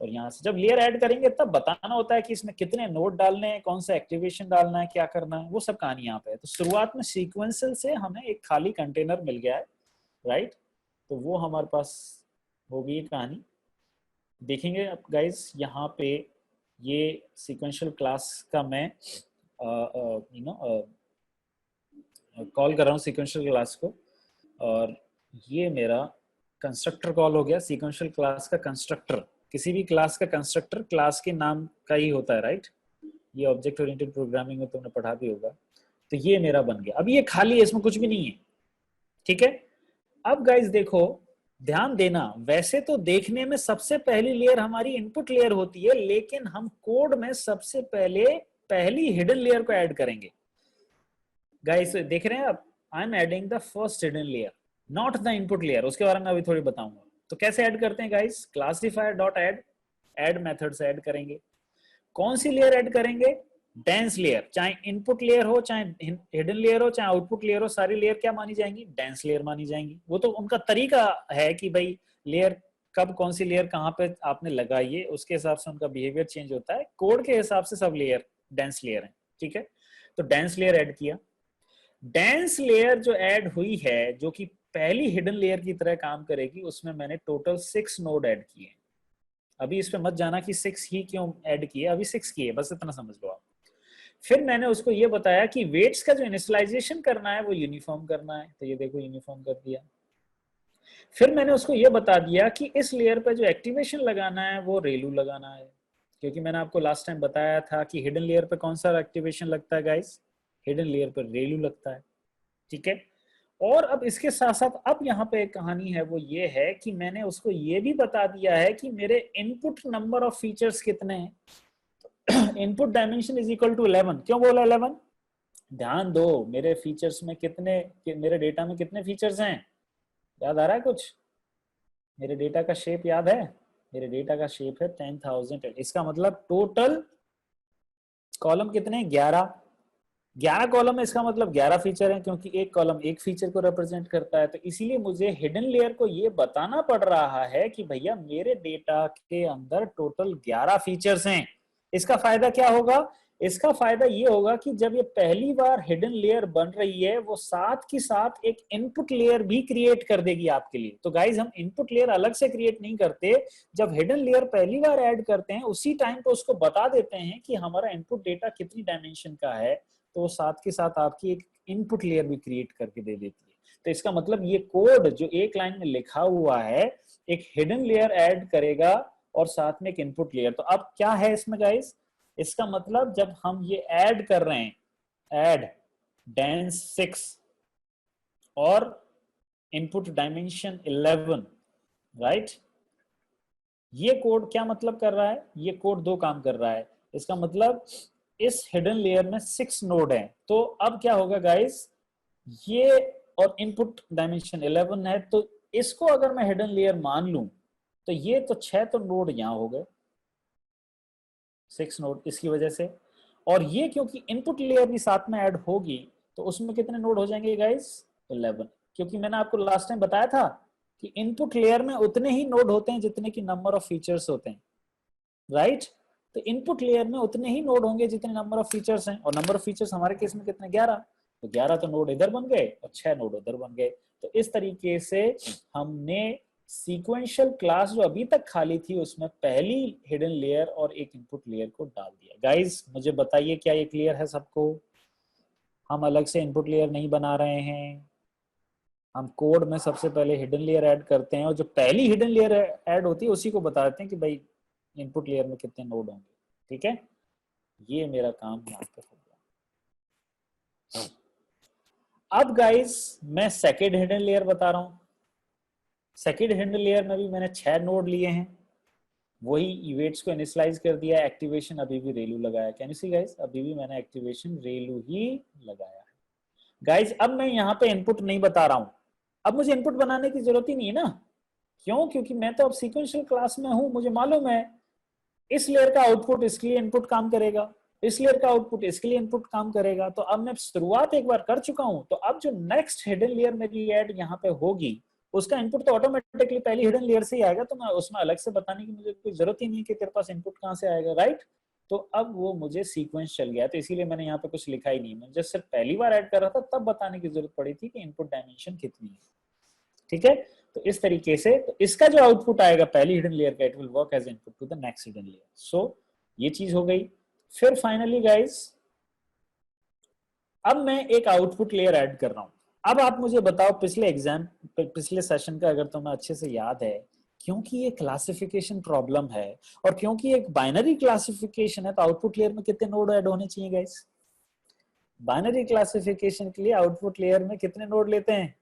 और यहाँ से जब लेयर ऐड करेंगे तब बताना होता है कि इसमें कितने नोड डालने हैं, कौन सा एक्टिवेशन डालना है, क्या करना है, वो सब कहानी यहाँ पे है। तो शुरुआत में सीक्वेंशियल से हमें एक खाली कंटेनर मिल गया है, राइट? तो वो हमारे पास होगी कहानी। देखेंगे अब गाइस यहाँ पे ये सीक्वेंशियल क्लास का मैं कॉल कर रहा हूँ सीक्वेंशियल क्लास को, और ये मेरा कंस्ट्रक्टर कॉल हो गया। सीक्वेंशियल क्लास का कंस्ट्रक्टर, किसी भी क्लास का कंस्ट्रक्टर क्लास के नाम का ही होता है, राइट? ये ऑब्जेक्ट ओरिएंटेड प्रोग्रामिंग में तुमने पढ़ा भी होगा। तो ये मेरा बन गया। अब ये खाली है, इसमें कुछ भी नहीं है, ठीक है? अब गाइस देखो, ध्यान देना, वैसे तो देखने में सबसे पहली लेयर हमारी इनपुट लेयर होती है, लेकिन हम कोड में सबसे पहले पहली हिडन लेयर को ऐड करेंगे। गाइस देख रहे हैं आप, I am adding the first hidden layer, not the input layer. उसके बारे में अभी थोड़ी बताऊंगा। तो कैसे ऐड करते हैं guys, classifier dot add method से ऐड करेंगे। कौन सी लेयर ऐड करेंगे, डेंस लेयर। चाहे इनपुट लेयर हो, चाहे हिडन लेयर हो, चाहे आउटपुट लेयर हो, सारी लेयर क्या मानी जाएंगी, डेंस लेयर मानी जाएंगी। वो तो उनका तरीका है कि भाई लेयर कब कौन सी लेयर कहाँ पे आपने लगाई है, उसके हिसाब से उनका बिहेवियर चेंज होता है। कोड के हिसाब से सब लेयर डेंस लेयर है, ठीक है? तो डेंस लेयर ऐड किया। डेंस लेयर जो ऐड हुई है, जो कि पहली हिडन लेयर की तरह काम करेगी, उसमें मैंने टोटल 6 नोड ऐड किए। अभी इस पे मत जाना कि 6 ही क्यों ऐड किए, अभी 6 किए, बस इतना समझ लो आप। फिर मैंने उसको ये बताया कि वेट्स का जो इनिशियलाइजेशन करना है वो यूनिफॉर्म करना है, तो ये देखो यूनिफॉर्म कर दिया। फिर मैंने उसको ये बता दिया कि इस लेयर पे जो एक्टिवेशन लगाना है वो रेलू लगाना है, क्योंकि मैंने आपको लास्ट टाइम बताया था कि हिडन लेयर पे कौन सा एक्टिवेशन लगता है गाइस, हिडन लेयर पर रेलू लगता है, ठीक है। और अब इसके साथ साथ अब यहाँ पे एक कहानी है, वो ये है कि मैंने उसको ये भी बता दिया है कि मेरे इनपुट नंबर ऑफ फीचर्स कितने हैं। Input dimension is equal to 11। क्यों बोला 11? ध्यान दो, मेरे फीचर्स में कितने, मेरे डेटा में कितने फीचर्स हैं, याद आ रहा है कुछ? मेरे डेटा का शेप याद है? मेरे डेटा का शेप है 10,000। इसका मतलब टोटल कॉलम कितने हैं? 11। 11 कॉलम है, इसका मतलब 11 फीचर हैं, क्योंकि एक कॉलम एक फीचर को रिप्रेजेंट करता है। तो इसीलिए मुझे हिडन लेयर को ये बताना पड़ रहा है कि भैया मेरे डेटा के अंदर टोटल 11 फीचर्स हैं। इसका फायदा क्या होगा? इसका फायदा ये होगा कि जब ये पहली बार हिडन लेयर बन रही है, वो साथ की साथ एक इनपुट लेयर भी क्रिएट कर देगी आपके लिए। तो गाइज हम इनपुट लेयर अलग से क्रिएट नहीं करते, जब हिडन लेयर पहली बार ऐड करते हैं उसी टाइम पे उसको बता देते हैं कि हमारा इनपुट डेटा कितनी डायमेंशन का है, तो वो साथ के साथ आपकी एक इनपुट लेयर भी क्रिएट करके दे देती है। तो इसका मतलब ये कोड जो एक लाइन में लिखा हुआ है, एक हिडन लेयर ऐड करेगा और साथ में एक इनपुट लेयर। तो अब क्या है इसमें गाइस? इसका मतलब जब हम ये ऐड कर रहे हैं, ऐड डेंस 6 और इनपुट डायमेंशन 11, राइट, ये कोड क्या मतलब कर रहा है? ये कोड दो काम कर रहा है। इसका मतलब इस हिडन लेयर में 6 नोड हैं, तो अब क्या होगा गाइस, ये और इनपुट डायमेंशन 11 है, तो इसको अगर मैं हिडन लेयर मान लूं तो ये तो 6 तो नोड यहां हो गए, 6 नोड इसकी वजह से। और ये क्योंकि इनपुट लेयर भी साथ में ऐड होगी, तो उसमें कितने नोड हो जाएंगे गाइस? 11। क्योंकि मैंने आपको लास्ट टाइम बताया था कि इनपुट लेयर में उतने ही नोड होते हैं जितने की नंबर ऑफ फीचर्स होते हैं, राइट। तो इनपुट लेयर में उतने ही नोड होंगे जितने नंबर ऑफ फीचर्स हैं, और नंबर ऑफ फीचर्स हमारे केस में कितने? 11। तो 11 तो नोड इधर बन गए और 6 नोड उधर बन गए। तो इस तरीके से हमने सीक्वेंशियल क्लास जो अभी तक खाली थी उसमें पहली हिडन लेयर और एक इनपुट लेयर को डाल दिया। गाइस मुझे बताइए क्या ये क्लियर है सबको? हम अलग से इनपुट लेयर नहीं बना रहे हैं, हम कोड में सबसे पहले हिडन लेयर ऐड करते हैं और जो पहली हिडन लेयर ऐड होती है उसी को बता देते हैं कि भाई इनपुट लेयर में कितने नोड होंगे, ठीक है। ये मेरा काम यहाँ पे हो गया। अब गाइस मैं सेकेंड हिडन लेयर बता रहा हूँ। सेकेंड हिडन लेयर में भी मैंने 6 नोड लिए हैं, वही इवेंट्स को इनिशियलाइज कर दिया, एक्टिवेशन अभी भी रेलू लगाया। कैन यू सी गाइस, अभी भी मैंने एक्टिवेशन रेलू ही लगाया है। गाइस अब मैं यहाँ पे इनपुट नहीं बता रहा हूँ, अब मुझे इनपुट बनाने की जरूरत ही नहीं है ना। क्यों? क्योंकि मैं तो अब सीक्वेंशियल क्लास में हूं, मुझे मालूम है इस लेयर का आउटपुट इसके लिए इनपुट काम करेगा, इस लेयर का आउटपुट इसके लिए इनपुट काम करेगा। तो अब मैं शुरुआत एक बार कर चुका हूं, तो अब जो नेक्स्ट हिडन लेयर मेरी ऐड यहाँ पे होगी उसका इनपुट तो ऑटोमेटिकली पहली हिडन लेयर से ही आएगा, तो मैं उसमें अलग से बताने की मुझे कोई जरूरत ही नहीं है कि तेरे पास इनपुट कहाँ से आएगा, राइट। तो अब वो मुझे सीक्वेंस चल गया, तो इसीलिए मैंने यहाँ पे कुछ लिखा ही नहीं। मुझे सिर्फ पहली बार ऐड कर रहा था तब बताने की जरूरत पड़ी थी कि इनपुट डायमेंशन कितनी है, ठीक है। तो इस तरीके से तो इसका जो आउटपुट आएगा पहली हिडन लेयर का, it will work as input to the next hidden layer. So ये चीज हो गई। फिर फाइनली गाइस अब मैं एक आउटपुट लेयर ऐड कर रहा हूं। अब आप मुझे बताओ पिछले एग्जाम पिछले सेशन का अगर तुम्हें अच्छे से याद है, क्योंकि ये क्लासिफिकेशन प्रॉब्लम है और क्योंकि एक बाइनरी क्लासिफिकेशन है, तो आउटपुट लेयर में कितने नोड ऐड होने चाहिए गाइस? बाइनरी क्लासिफिकेशन के लिए आउटपुट लेयर में कितने नोड लेते हैं?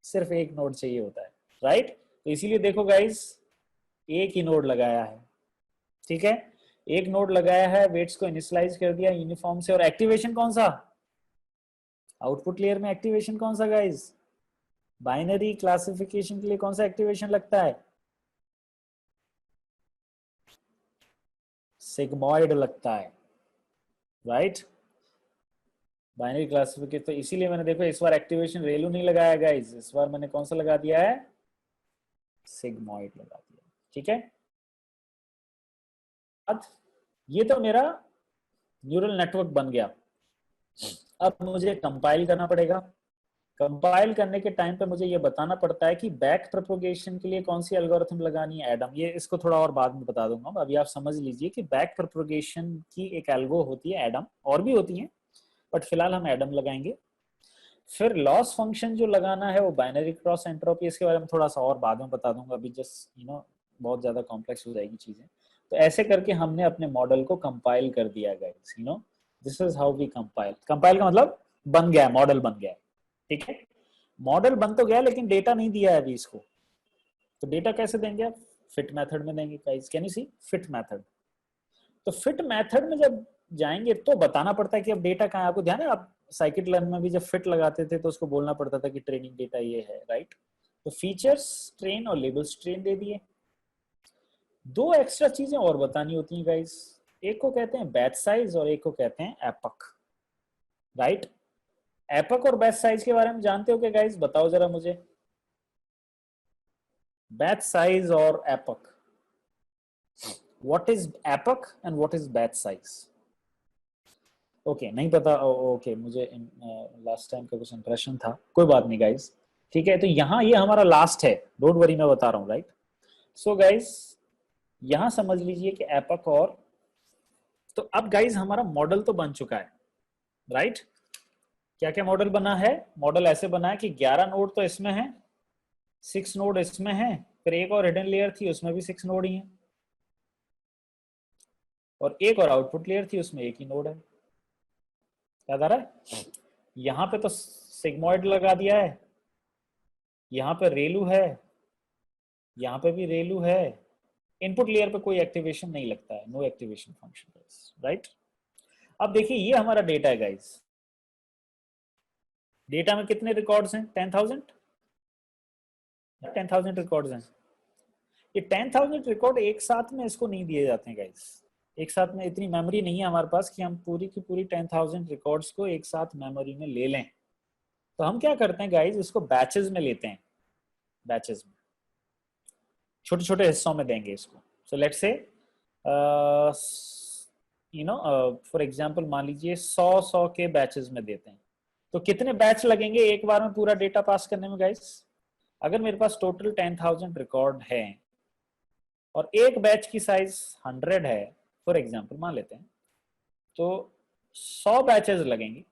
सिर्फ एक नोड चाहिए होता है, राइट। तो इसीलिए देखो गाइस एक ही नोड लगाया है, ठीक है, एक नोड लगाया है, वेट्स को इनिशियलाइज कर दिया यूनिफॉर्म से। और एक्टिवेशन कौन सा? आउटपुट लेयर में एक्टिवेशन कौन सा गाइस? बाइनरी क्लासिफिकेशन के लिए कौन सा एक्टिवेशन लगता है? सिग्मॉइड लगता है, राइट। बाइनरी क्लासिफिकेशन, तो इसीलिए मैंने देखो इस बार एक्टिवेशन रेलू नहीं लगाया गाइस, इस बार मैंने कौन सा लगा दिया है? सिग्मॉइड लगा दिया, ठीक है। अब ये तो मेरा न्यूरल नेटवर्क बन गया। अब मुझे कंपाइल करना पड़ेगा, कंपाइल करने के टाइम पे मुझे ये बताना पड़ता है कि बैक प्रोपोगेशन के लिए कौन सी एल्गोरिथम लगानी है, एडम। ये इसको थोड़ा और बाद में बता दूंगा, अभी आप समझ लीजिए कि बैक प्रोपोगेशन की एक एल्गो होती है एडम, और भी होती है बट फिलहाल हम एडम लगाएंगे। फिर लॉस फंक्शन जो लगाना है वो बाइनरी क्रॉस एंट्रोपी, इसके बारे में थोड़ा सा और बाद में बता दूंगा, अभी जस्ट बहुत ज्यादा कॉम्प्लेक्स हो जाएगी चीजें। तो ऐसे करके हमने अपने मॉडल को कंपाइल कर दिया guys, this is how we compile. Compile का मतलब बन गया, मॉडल बन गया, ठीक है। मॉडल बन तो गया लेकिन डेटा नहीं दिया है अभी इसको, तो डेटा कैसे देंगे आप? फिट मेथड में देंगे guys. Can you see fit method? तो फिट मेथड में जब जाएंगे तो बताना पड़ता है कि अब डेटा कहाँ है। आपको ध्यान है, आप साइकिट लर्न में भी जब फिट लगाते थे तो उसको बोलना पड़ता था कि ट्रेनिंग डेटा ये है, राइट। तो फीचर्स ट्रेन और लेबल्स ट्रेन दे दिए। दो एक्स्ट्रा चीजें और बतानी होती हैं गाइस, एक को कहते हैं बैच साइज और एक को कहते हैं एपक, राइट। एपक और बैच साइज के बारे में जानते हो क्या गाइस? बताओ जरा मुझे, बैच साइज और epoch, what is epoch and what is batch size? Okay, नहीं पता। ओके, मुझे लास्ट टाइम का कुछ इंप्रेशन था, कोई बात नहीं गाइस, ठीक है। तो यहाँ ये हमारा लास्ट है, डोंट वरी, मैं बता रहा हूँ, राइट। सो गाइस यहाँ समझ लीजिए कि एपक और, तो अब गाइस हमारा मॉडल तो बन चुका है, राइट। क्या क्या मॉडल बना है? मॉडल ऐसे बना है कि 11 नोड तो इसमें है, 6 नोड इसमें है, फिर एक और हिडन लेयर थी उसमें भी 6 नोड ही है, और एक और आउटपुट लेयर थी उसमें एक ही नोड है। याद आ रहा है? यहाँ पे तो सिग्मॉइड लगा दिया है, यहाँ पे रेलू है, यहाँ पे भी रेलू है। इनपुट लेयर पे कोई एक्टिवेशन नहीं लगता है, नो एक्टिवेशन फंक्शन, राइट। अब देखिए ये हमारा डेटा है गाइस, डेटा में कितने रिकॉर्ड्स हैं? 10,000, 10,000 रिकॉर्ड्स हैं। ये 10,000 रिकॉर्ड एक साथ में इसको नहीं दिए जाते हैं गाइस, एक साथ में इतनी मेमोरी नहीं है हमारे पास कि हम पूरी की पूरी 10,000 रिकॉर्ड्स को एक साथ मेमोरी में ले लें। तो हम क्या करते हैं गाइस, इसको बैचेस में लेते हैं, बैचेस में, छोटे छोटे हिस्सों में देंगे इसको। So let's say for example मान लीजिए 100 के बैचेस में देते हैं। तो कितने बैच लगेंगे एक बार में पूरा डेटा पास करने में गाइस? अगर मेरे पास टोटल 10,000 रिकॉर्ड है और एक बैच की साइज 100 है, फॉर एग्जांपल मान लेते हैं, तो 100 बैचेस लगेंगे,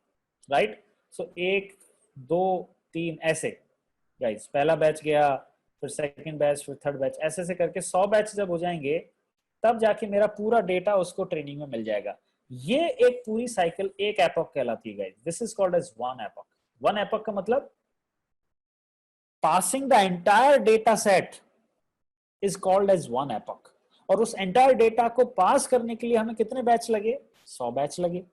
राइट। सो 1 2 3 ऐसे गाइस, पहला बैच गया, फिर सेकंड बैच, फिर थर्ड बैच, ऐसे ऐसे करके 100 बैच जब हो जाएंगे तब जाके मेरा पूरा डेटा उसको ट्रेनिंग में मिल जाएगा। ये एक पूरी साइकिल एक एपॉक कहलाती है guys, this is called as one epoch. One epoch का मतलब passing the entire data set is called as one epoch. और उस एंटायर डेटा को पास करने के लिए हमें कितने बैच लगे? 100 बैच लगे।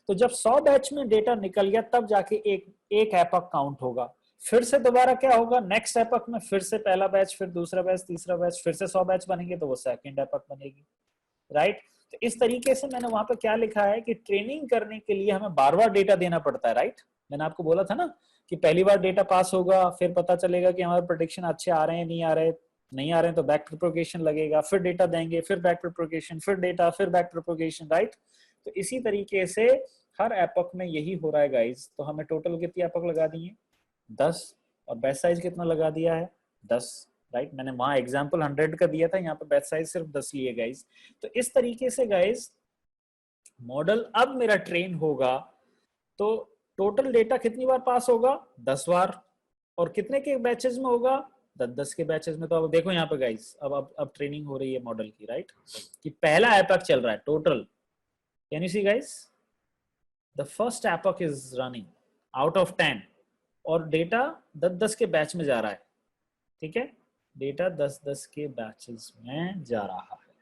तो जब 100 बैच में डेटा निकल गया तब जाके एक एपॉक काउंट होगा। फिर से दोबारा क्या होगा, नेक्स्ट एपॉक में फिर से पहला बैच, फिर दूसरा बैच, तीसरा बैच, फिर से 100 बैच बनेंगे तो वो सेकंड एपॉक बनेगी, राइट। तो इस तरीके से मैंने वहां पे क्या लिखा है कि ट्रेनिंग करने के लिए हमें बार बार डेटा देना पड़ता है, राइट। मैंने आपको बोला था ना कि पहली बार डेटा पास होगा, फिर पता चलेगा कि हमारे प्रेडिक्शन अच्छे आ रहे हैं, नहीं आ रहे, नहीं आ रहे हैं तो बैक प्रोपोगेशन लगेगा, फिर डेटा देंगे, फिर बैक प्रोपोगेशन, फिर डेटा, फिर बैक प्रोपोगेशन, राइट। तो इसी तरीके से हर एपक में यही हो रहा है गाइज। तो हमें टोटल कितनी एपक लगा दी है? 10। और बैच साइज कितना लगा दिया है? 10, राइट। मैंने वहां एग्जाम्पल 100 का दिया था, यहाँ पे बैच साइज सिर्फ 10 लिए गाइज। तो इस तरीके से गाइज मॉडल अब मेरा ट्रेन होगा, तो टोटल डेटा कितनी बार पास होगा? 10 बार। और कितने के बैचेस में होगा? 10-10 के बैचेस में। तो अब देखो यहाँ पे गाइस, अब ट्रेनिंग हो रही है मॉडल की, राइट। कि पहला एपक चल रहा है total, can you see guys, the first epoch is running out of 10, और डेटा 10-10 के बैच में जा रहा है, ठीक है। डेटा 10-10 के बैचेस में जा रहा है,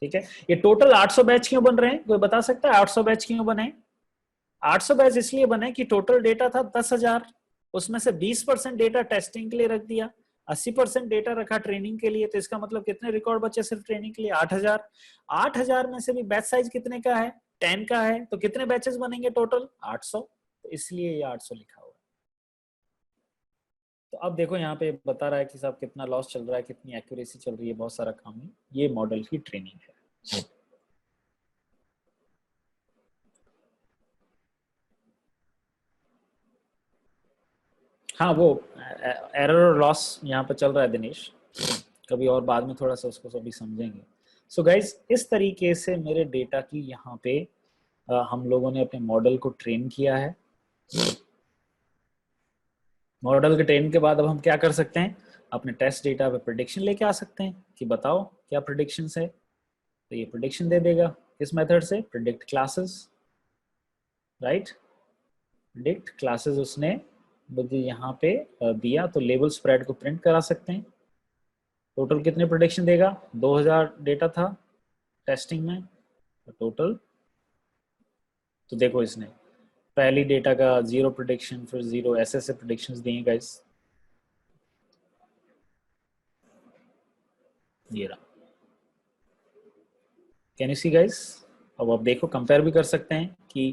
ठीक है। ये टोटल 800 बैच क्यों बन रहे हैं? कोई बता सकता है 800 बैच क्यों बने? 800 बैच इसलिए बने कि टोटल डेटा था 10,000, उसमें से 20% डेटा टेस्टिंग के लिए रख दिया, 80% डेटा रखा ट्रेनिंग के लिए। तो इसका मतलब कितने रिकॉर्ड बचे सिर्फ ट्रेनिंग के लिए? 8,000। 8,000 में से भी बैच साइज कितने का है? 10 का है। तो कितने बैचेस बनेंगे टोटल? 800। तो इसलिए ये 800 लिखा हुआ है। तो अब देखो यहाँ पे बता रहा है कि साहब कितना लॉस चल रहा है, कितनी एक्यूरेसी चल रही है, बहुत सारा काम है। ये मॉडल की ट्रेनिंग है। हाँ वो एरर और लॉस यहाँ पर चल रहा है दिनेश, कभी और बाद में थोड़ा सा उसको सभी समझेंगे। सो गाइज इस तरीके से मेरे डेटा की यहाँ पे हम लोगों ने अपने मॉडल को ट्रेन किया है। मॉडल के ट्रेन के बाद अब हम क्या कर सकते हैं, अपने टेस्ट डेटा पे प्रेडिक्शन लेके आ सकते हैं कि बताओ क्या प्रेडिक्शन है। तो ये प्रेडिक्शन दे देगा किस मेथड से, predict classes, right. Predict classes उसने मुझे यहाँ पे दिया, तो लेबल स्प्रेड को प्रिंट करा सकते हैं। टोटल कितने प्रेडिक्शन देगा, 2000 डेटा था टेस्टिंग में, तो टोटल तो देखो इसने पहली डेटा का 0 प्रेडिक्शन, फिर 0, ऐसे प्रेडिक्शंस दिए गाइस। ये रहा, कैन यू सी गाइस। अब आप देखो कंपेयर भी कर सकते हैं कि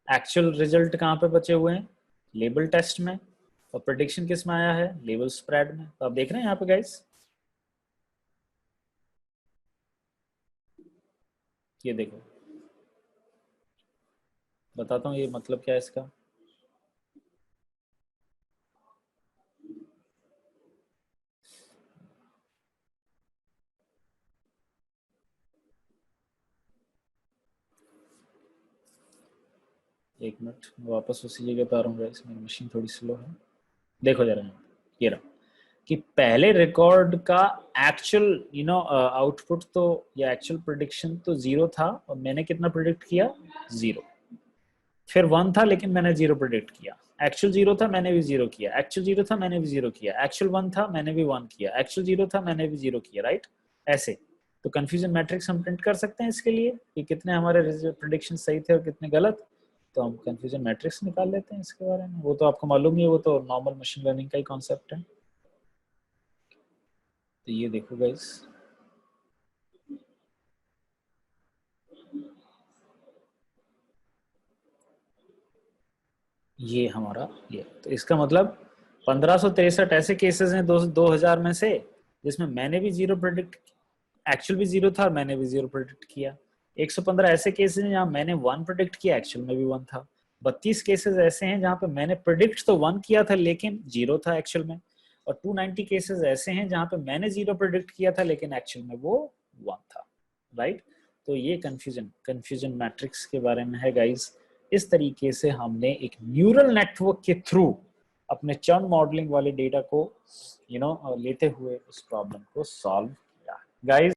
एक्चुअल रिजल्ट कहाँ पे बचे हुए हैं, लेबल टेस्ट में, और प्रेडिक्शन किस में आया है, लेबल स्प्रेड में। तो आप देख रहे हैं यहाँ पे गाइस, ये देखो बताता हूँ ये मतलब क्या है इसका। एक मिनट वापस उसी जगह पे आ रहा हूँ गाइस, मेरी मशीन थोड़ी स्लो है। देखो जरा ये रहा कि पहले रिकॉर्ड का एक्चुअल आउटपुट तो या एक्चुअल प्रेडिक्शन तो 0 था, और मैंने कितना प्रेडिक्ट किया, 0। फिर 1 था लेकिन मैंने 0 प्रेडिक्ट किया। एक्चुअल 0 था मैंने भी 0 किया, एक्चुअल 0 था मैंने भी 0 किया, एक्चुअल 1 था मैंने भी 1 किया, एक्चुअल 0 था मैंने भी 0 किया, राइट। ऐसे तो कंफ्यूजन मैट्रिक्स हम प्रिंट कर सकते हैं इसके लिए कि कितने हमारे प्रेडिक्शन सही थे और कितने गलत। तो हम कंफ्यूजन मैट्रिक्स निकाल लेते हैं इसके बारे में, वो तो आपको मालूम ही है, वो तो नॉर्मल मशीन लर्निंग का ही कॉन्सेप्ट है। तो ये देखो गाइस, ये हमारा ये तो इसका मतलब 1563 ऐसे केसेस हैं 2000 में से जिसमें मैंने भी 0 प्रेडिक्ट, एक्चुअल भी 0 था और मैंने भी 0 प्रेडिक्ट किया। 115 ऐसे केसेस हैं जहां मैंने 1 प्रेडिक्ट किया, एक्चुअल में भी 1 था। 32 केसेस ऐसे हैं जहां पे मैंने प्रेडिक्ट तो 1 किया था लेकिन 0 था एक्चुअल में। और 290 केसेस ऐसे हैं जहां पे मैंने 0 प्रेडिक्ट किया था लेकिन एक्चुअल में वो 1 था, राइट। तो ये कंफ्यूजन मैट्रिक्स के बारे में है गाइस। इस तरीके से हमने एक न्यूरल नेटवर्क के थ्रू अपने चर्न मॉडलिंग वाले डेटा को लेते हुए उस प्रॉब्लम को सॉल्व किया। गाइस